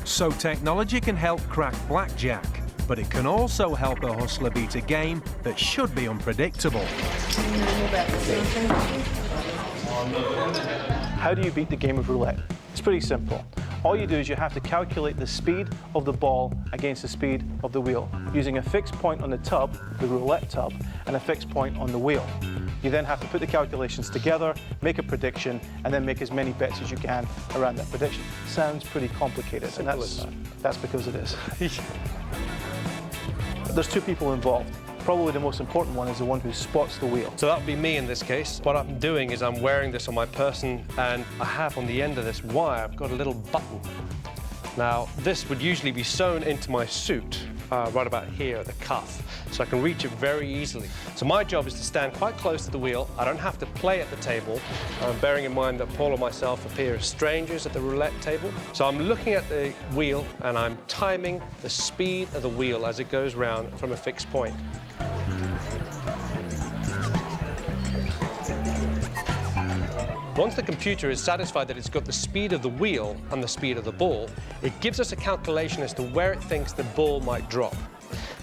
So technology can help crack blackjack, but it can also help a hustler beat a game that should be unpredictable. How do you beat the game of roulette? It's pretty simple. All you do is you have to calculate the speed of the ball against the speed of the wheel, using a fixed point on the tub, the roulette tub, and a fixed point on the wheel. You then have to put the calculations together, make a prediction, and then make as many bets as you can around that prediction. Sounds pretty complicated, and that's because it is. There's two people involved. Probably the most important one is the one who spots the wheel. So that would be me in this case. What I'm doing is I'm wearing this on my person, and I have on the end of this wire, I've got a little button. Now, this would usually be sewn into my suit, right about here at the cuff, so I can reach it very easily. So my job is to stand quite close to the wheel. I don't have to play at the table, bearing in mind that Paul and myself appear as strangers at the roulette table. So I'm looking at the wheel, and I'm timing the speed of the wheel as it goes round from a fixed point. Once the computer is satisfied that it's got the speed of the wheel and the speed of the ball, it gives us a calculation as to where it thinks the ball might drop.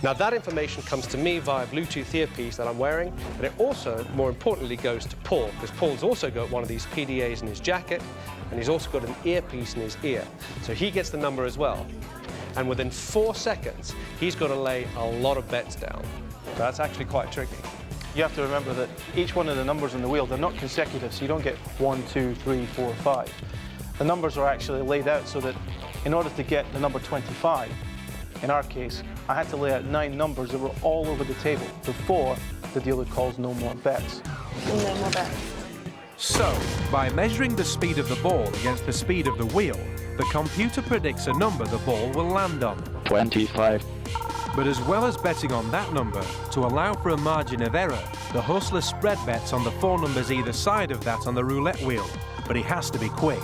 Now that information comes to me via Bluetooth earpiece that I'm wearing, and it also, more importantly, goes to Paul, because Paul's also got one of these PDAs in his jacket, and he's also got an earpiece in his ear. So he gets the number as well. And within 4 seconds, he's got to lay a lot of bets down. That's actually quite tricky. You have to remember that each one of the numbers on the wheel, they're not consecutive, so you don't get 1, 2, 3, 4, 5. The numbers are actually laid out so that in order to get the number 25, in our case, I had to lay out 9 numbers that were all over the table before the dealer calls no more bets. No more bets. So, by measuring the speed of the ball against the speed of the wheel, the computer predicts a number the ball will land on. 25. But as well as betting on that number, to allow for a margin of error, the hustler spread bets on the 4 numbers either side of that on the roulette wheel. But he has to be quick.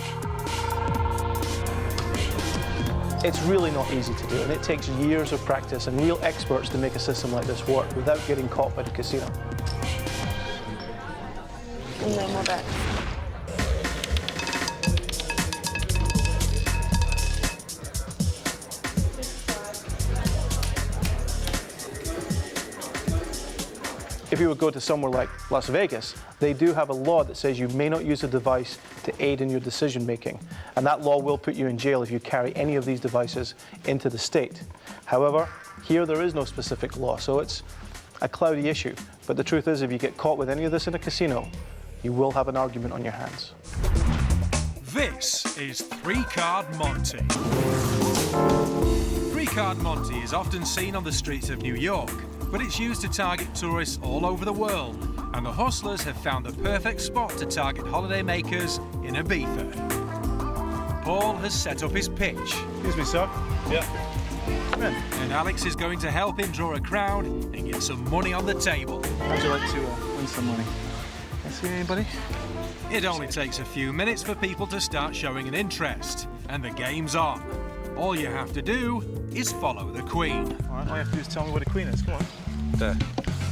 It's really not easy to do, and it takes years of practice and real experts to make a system like this work without getting caught by the casino. No more bets. If you would go to somewhere like Las Vegas, they do have a law that says you may not use a device to aid in your decision making. And that law will put you in jail if you carry any of these devices into the state. However, here there is no specific law, so it's a cloudy issue. But the truth is, if you get caught with any of this in a casino, you will have an argument on your hands. This is 3-Card Monty. 3-Card Monty is often seen on the streets of New York, but it's used to target tourists all over the world, and the hustlers have found the perfect spot to target holidaymakers in Ibiza. Paul has set up his pitch. Excuse me, sir. Yeah. Come in. And Alex is going to help him draw a crowd and get some money on the table. How'd you like to win some money? Can I see anybody? It only takes a few minutes for people to start showing an interest, and the game's on. All you have to do is follow the queen. All right, all you have to do is tell me where the queen is. Come on. There.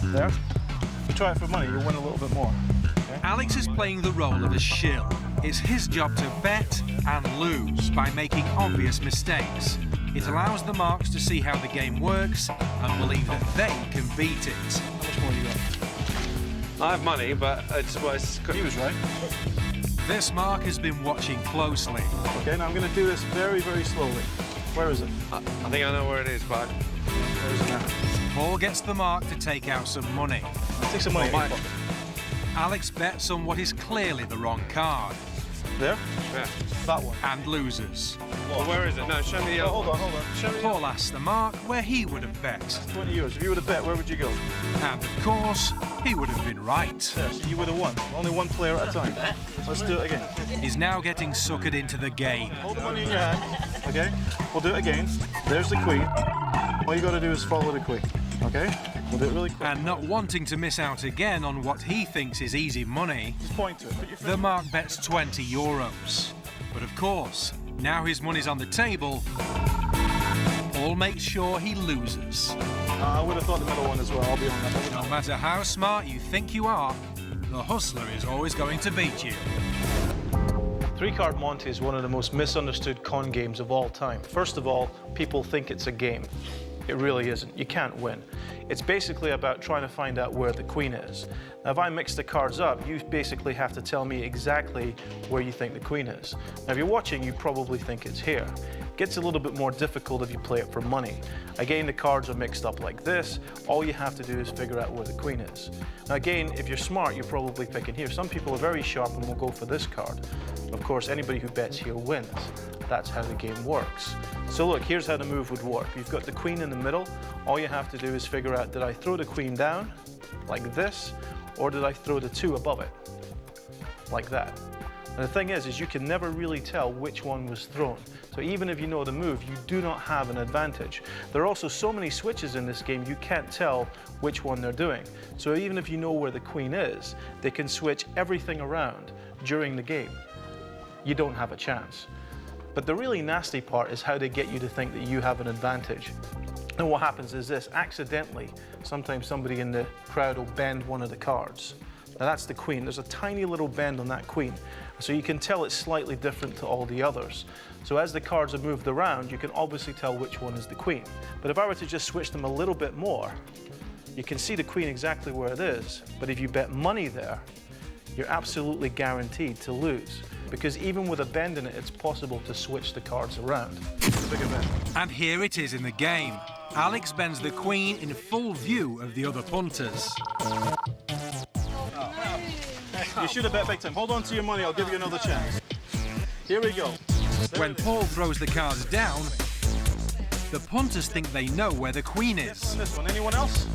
There? If you try it for money, you'll win a little bit more. Okay? Alex is playing the role of a shill. It's his job to bet and lose by making obvious mistakes. It allows the marks to see how the game works and believe that they can beat it. How much more you got? I have money, but it's he was right. This mark has been watching closely. Okay, now I'm going to do this very, very slowly. Where is it? I think I know where it is, but where is it now? Paul gets the mark to take out some money. Take some money. Alex bets on what is clearly the wrong card. There? Yeah. That one. And loses. Well, where is it? No, show me the other. Hold on. Show me. Paul asks the Mark where he would have bet. 20 euros. If you would have bet, where would you go? And of course, he would have been right. There, so you would have won. Only one player at a time. Let's do it again. He's now getting suckered into the game. Hold the money in your hand. Okay? We'll do it again. There's the queen. All you got to do is follow the queen. Okay? We'll do it really quick. And not wanting to miss out again on what he thinks is easy money, just point to it. Put your the Mark bets 20 euros. But of course, now his money's on the table, Paul makes sure he loses. I would have thought the middle one as well, I'll be honest. No matter how smart you think you are, the hustler is always going to beat you. Three-card Monte is one of the most misunderstood con games of all time. First of all, people think it's a game. It really isn't. You can't win. It's basically about trying to find out where the queen is. Now, if I mix the cards up, you basically have to tell me exactly where you think the queen is. Now, if you're watching, you probably think it's here. It gets a little bit more difficult if you play it for money. Again, the cards are mixed up like this. All you have to do is figure out where the queen is. Now, again, if you're smart, you're probably picking here. Some people are very sharp and will go for this card. Of course, anybody who bets here wins. That's how the game works. So look, here's how the move would work. You've got the queen in the middle. All you have to do is figure out, did I throw the queen down, like this, or did I throw the 2 above it, like that? And the thing is you can never really tell which one was thrown. So even if you know the move, you do not have an advantage. There are also so many switches in this game, you can't tell which one they're doing. So even if you know where the queen is, they can switch everything around during the game. You don't have a chance. But the really nasty part is how they get you to think that you have an advantage. And what happens is this, accidentally, sometimes somebody in the crowd will bend one of the cards. Now that's the queen. There's a tiny little bend on that queen. So you can tell it's slightly different to all the others. So as the cards are moved around, you can obviously tell which one is the queen. But if I were to just switch them a little bit more, you can see the queen exactly where it is. But if you bet money there, you're absolutely guaranteed to lose. Because even with a bend in it, it's possible to switch the cards around. It's a bigger bet. And here it is in the game. Alex bends the queen in full view of the other punters. You should have bet big time. Hold on to your money, I'll give you another chance. Here we go. When Paul throws the cards down, the punters think they know where the queen is. This one, anyone else?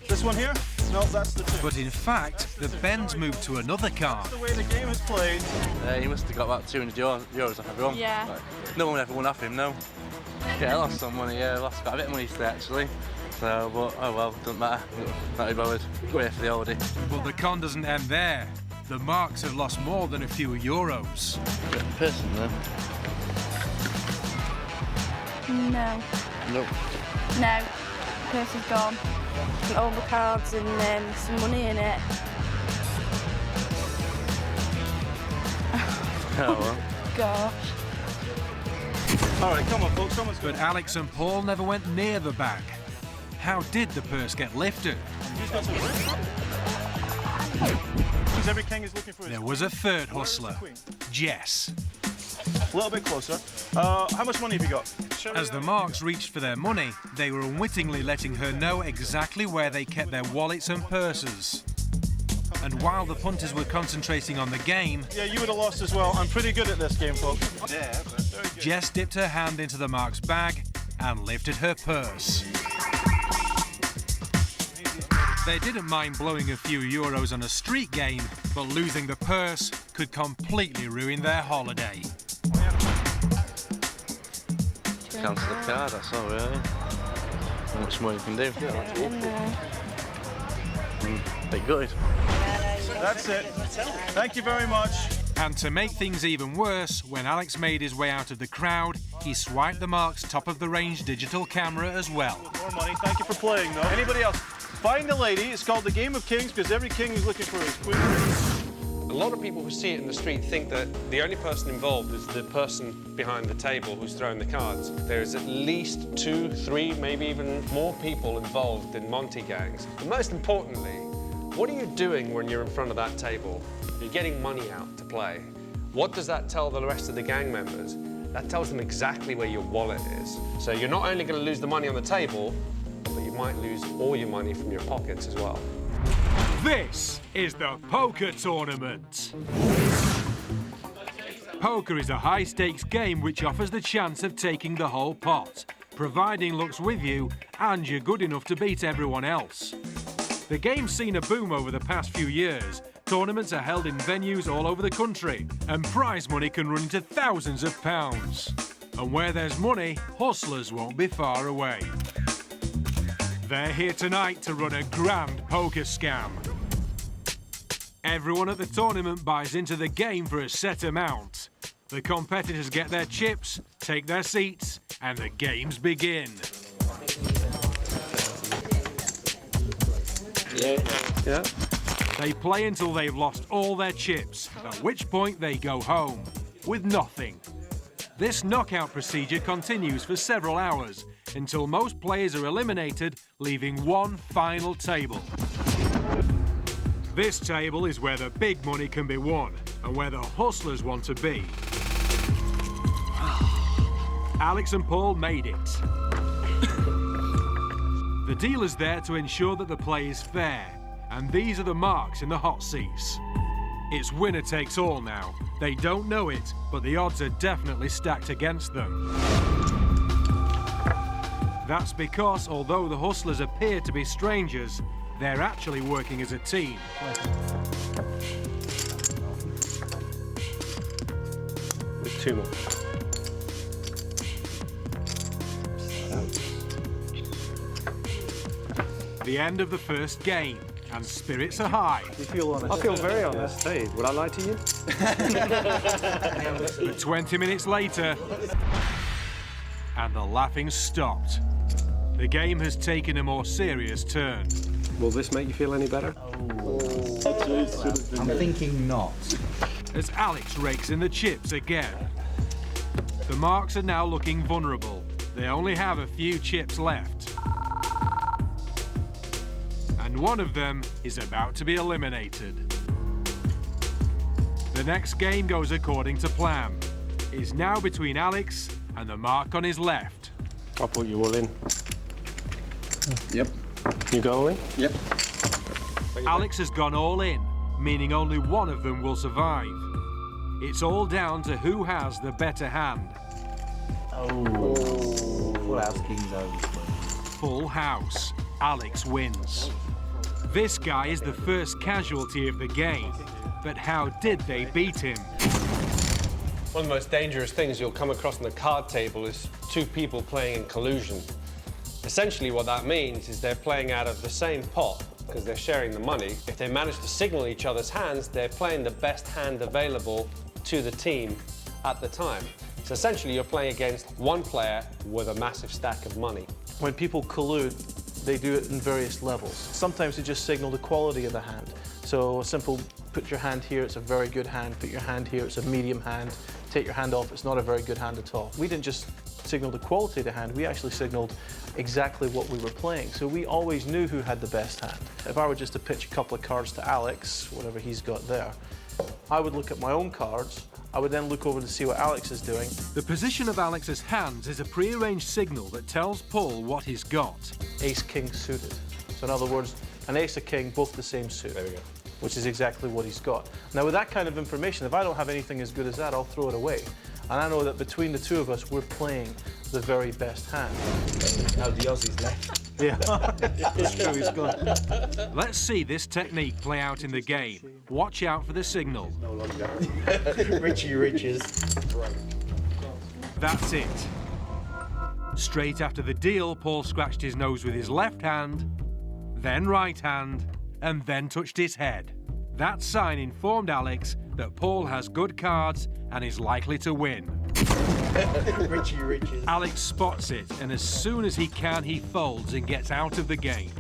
This one here? No, that's the 2. But in fact, the bends moved to another card. That's the way the game is played. He must have got about 200 euros off everyone. Yeah. Like, no one ever won off him, no. Yeah, I lost some money, yeah, I lost quite a bit of money today actually. So, but oh well, doesn't matter. Not be bothered. Go here for the oldie. But the con doesn't end there. The Marks have lost more than a few euros. Person though. No. Nope. No. Purse is gone. All the cards and some money in it. Oh well. Gosh. All right, come on, folks. Someone's But Alex and Paul never went near the bag. How did the purse get lifted? Every king is looking for his There was a third hustler, Jess. A little bit closer. How much money have you got? As the Marks reached for their money, they were unwittingly letting her know exactly where they kept their wallets and purses. And while the punters were concentrating on the game, yeah, you would have lost as well. I'm pretty good at this game, folks. Yeah, very good. Jess dipped her hand into the Marks' bag and lifted her purse. They didn't mind blowing a few euros on a street game, but losing the purse could completely ruin their holiday. Cancel the card, that's all really. Not much more you can do. Bit good. That's it. Thank you very much. And to make things even worse, when Alex made his way out of the crowd, he swiped the Mark's top-of-the-range digital camera as well. More money. Thank you for playing, though. Anybody else? Find a lady. It's called the Game of Kings because every king is looking for his queen. A lot of people who see it in the street think that the only person involved is the person behind the table who's throwing the cards. There is at least 2, 3, maybe even more people involved in Monte gangs. But most importantly, what are you doing when you're in front of that table? You're getting money out to play. What does that tell the rest of the gang members? That tells them exactly where your wallet is. So you're not only going to lose the money on the table, but you might lose all your money from your pockets as well. This is the poker tournament. Poker is a high-stakes game which offers the chance of taking the whole pot, providing luck's with you and you're good enough to beat everyone else. The game's seen a boom over the past few years. Tournaments are held in venues all over the country, and prize money can run into thousands of pounds. And where there's money, hustlers won't be far away. They're here tonight to run a grand poker scam. Everyone at the tournament buys into the game for a set amount. The competitors get their chips, take their seats, and the games begin. Yeah. They play until they've lost all their chips, at which point they go home with nothing. This knockout procedure continues for several hours until most players are eliminated, leaving one final table. This table is where the big money can be won and where the hustlers want to be. Alex and Paul made it. The deal is there to ensure that the play is fair, and these are the marks in the hot seats. It's winner takes all now. They don't know it, but the odds are definitely stacked against them. That's because although the hustlers appear to be strangers, they're actually working as a team. With two more. The end of the first game, and spirits are high. You feel honest? I feel very honest. Hey, would I lie to you? But 20 minutes later, and the laughing stopped. The game has taken a more serious turn. Will this make you feel any better? I'm thinking not. As Alex rakes in the chips again. The marks are now looking vulnerable. They only have a few chips left. And one of them is about to be eliminated. The next game goes according to plan. It's now between Alex and the mark on his left. I'll put you all in. Yep. You go all in? Yep. Alex has gone all in, meaning only one of them will survive. It's all down to who has the better hand. Oh. Full house, king's over. Full house. Alex wins. This guy is the first casualty of the game, but how did they beat him? One of the most dangerous things you'll come across on the card table is two people playing in collusion. Essentially what that means is they're playing out of the same pot because they're sharing the money. If they manage to signal each other's hands, they're playing the best hand available to the team at the time. So essentially you're playing against one player with a massive stack of money. When people collude, they do it in various levels. Sometimes they just signal the quality of the hand. So a simple, put your hand here, it's a very good hand. Put your hand here, it's a medium hand. Take your hand off, it's not a very good hand at all. We didn't just signal the quality of the hand, we actually signaled exactly what we were playing. So we always knew who had the best hand. If I were just to pitch a couple of cards to Alex, whatever he's got there, I would look at my own cards. I would then look over to see what Alex is doing. The position of Alex's hands is a pre-arranged signal that tells Paul what he's got. Ace-king suited. So in other words, an ace, a king, both the same suit. There we go. Which is exactly what he's got. Now with that kind of information, if I don't have anything as good as that, I'll throw it away. And I know that between the two of us, we're playing the very best hand. Now the Aussie's left. Yeah, it's true, he's gone. Let's see this technique play out in the game. Watch out for the signal. No longer. Richie Riches. That's it. Straight after the deal, Paul scratched his nose with his left hand, then right hand, and then touched his head. That sign informed Alex that Paul has good cards and is likely to win. Richie Riches. Alex spots it, and as soon as he can, he folds and gets out of the game.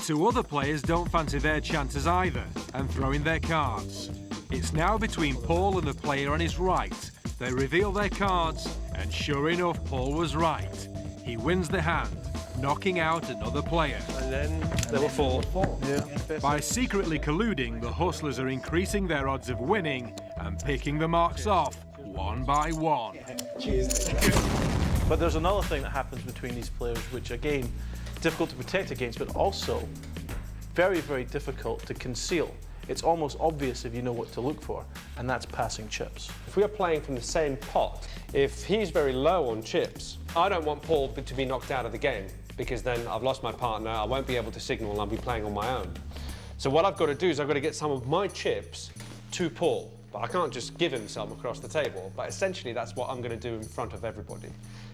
Two other players don't fancy their chances either and throw in their cards. It's now between Paul and the player on his right. They reveal their cards, and sure enough, Paul was right. He wins the hand, knocking out another player. And then there were four. Yeah. By secretly colluding, the hustlers are increasing their odds of winning and picking the marks off one by one. But there's another thing that happens between these players, which again, difficult to protect against, but also very, very difficult to conceal. it's almost obvious if you know what to look for, and that's passing chips. If we are playing from the same pot, if he's very low on chips, I don't want Paul to be knocked out of the game, because then I've lost my partner, I won't be able to signal, and I'll be playing on my own. So what I've got to do is I've got to get some of my chips to Paul. But I can't just give him some across the table, but essentially that's what I'm going to do in front of everybody.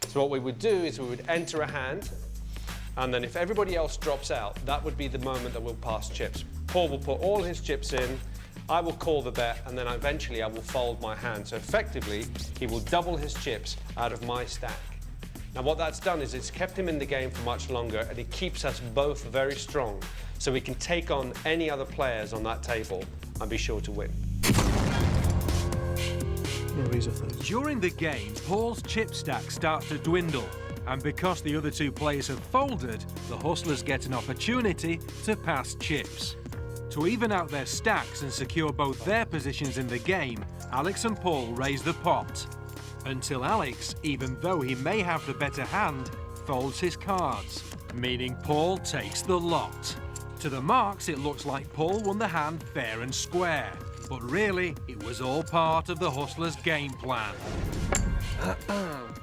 So what we would do is we would enter a hand, and then if everybody else drops out, that would be the moment that we'll pass chips. Paul will put all his chips in, I will call the bet, and then eventually I will fold my hand. So effectively, he will double his chips out of my stack. Now what that's done is it's kept him in the game for much longer, and it keeps us both very strong, so we can take on any other players on that table and be sure to win. During the game, Paul's chip stack starts to dwindle, and because the other two players have folded, the hustlers get an opportunity to pass chips. To even out their stacks and secure both their positions in the game, Alex and Paul raise the pot. Until Alex, even though he may have the better hand, folds his cards, meaning Paul takes the lot. To the marks, it looks like Paul won the hand fair and square. But really, it was all part of the hustler's game plan.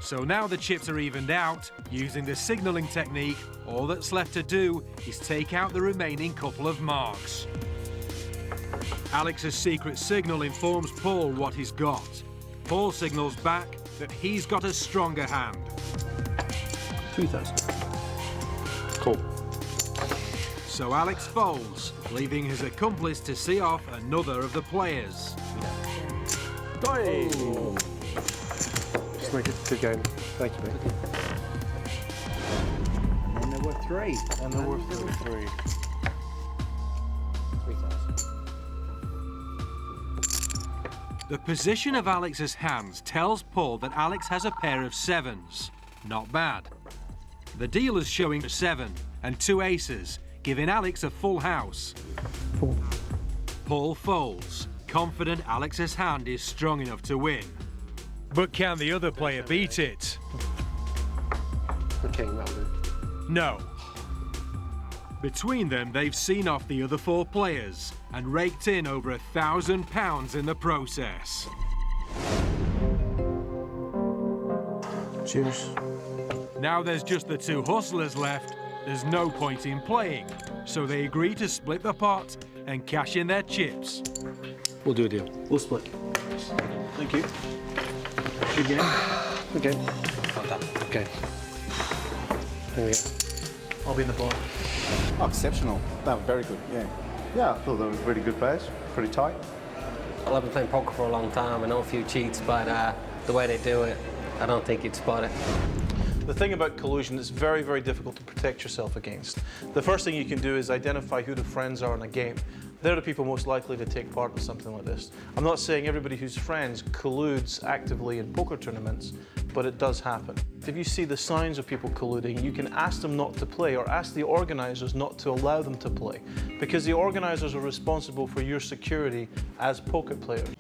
So now the chips are evened out, using the signalling technique, all that's left to do is take out the remaining couple of marks. Alex's secret signal informs Paul what he's got. Paul signals back that he's got a stronger hand. 2,000. Cool. So Alex folds, leaving his accomplice to see off another of the players. Oh. Just make it a good game. Thank you, mate. And there were 3. And there were 3. 3,000. The position of Alex's hands tells Paul that Alex has a pair of 7s. Not bad. The dealer's showing a 7 and 2 aces, giving Alex a full house. Paul folds, confident Alex's hand is strong enough to win. But can the other player beat it? The king, that'll do. No. Between them, they've seen off the other 4 players and raked in over £1,000 in the process. Cheers. Now there's just the 2 hustlers left. There's no point in playing, so they agree to split the pot and cash in their chips. We'll do a deal. We'll split. Thank you. Good game. Good game. Well done. Okay. There we go. I'll be in the bar. Oh, exceptional. That was very good, yeah. Yeah, I thought they were really good players. Pretty tight. Well, I've been playing poker for a long time. I know a few cheats, but the way they do it, I don't think you'd spot it. The thing about collusion, it's very, very difficult to protect yourself against. The first thing you can do is identify who the friends are in a game. They're the people most likely to take part in something like this. I'm not saying everybody who's friends colludes actively in poker tournaments, but it does happen. If you see the signs of people colluding, you can ask them not to play or ask the organisers not to allow them to play, because the organisers are responsible for your security as poker players.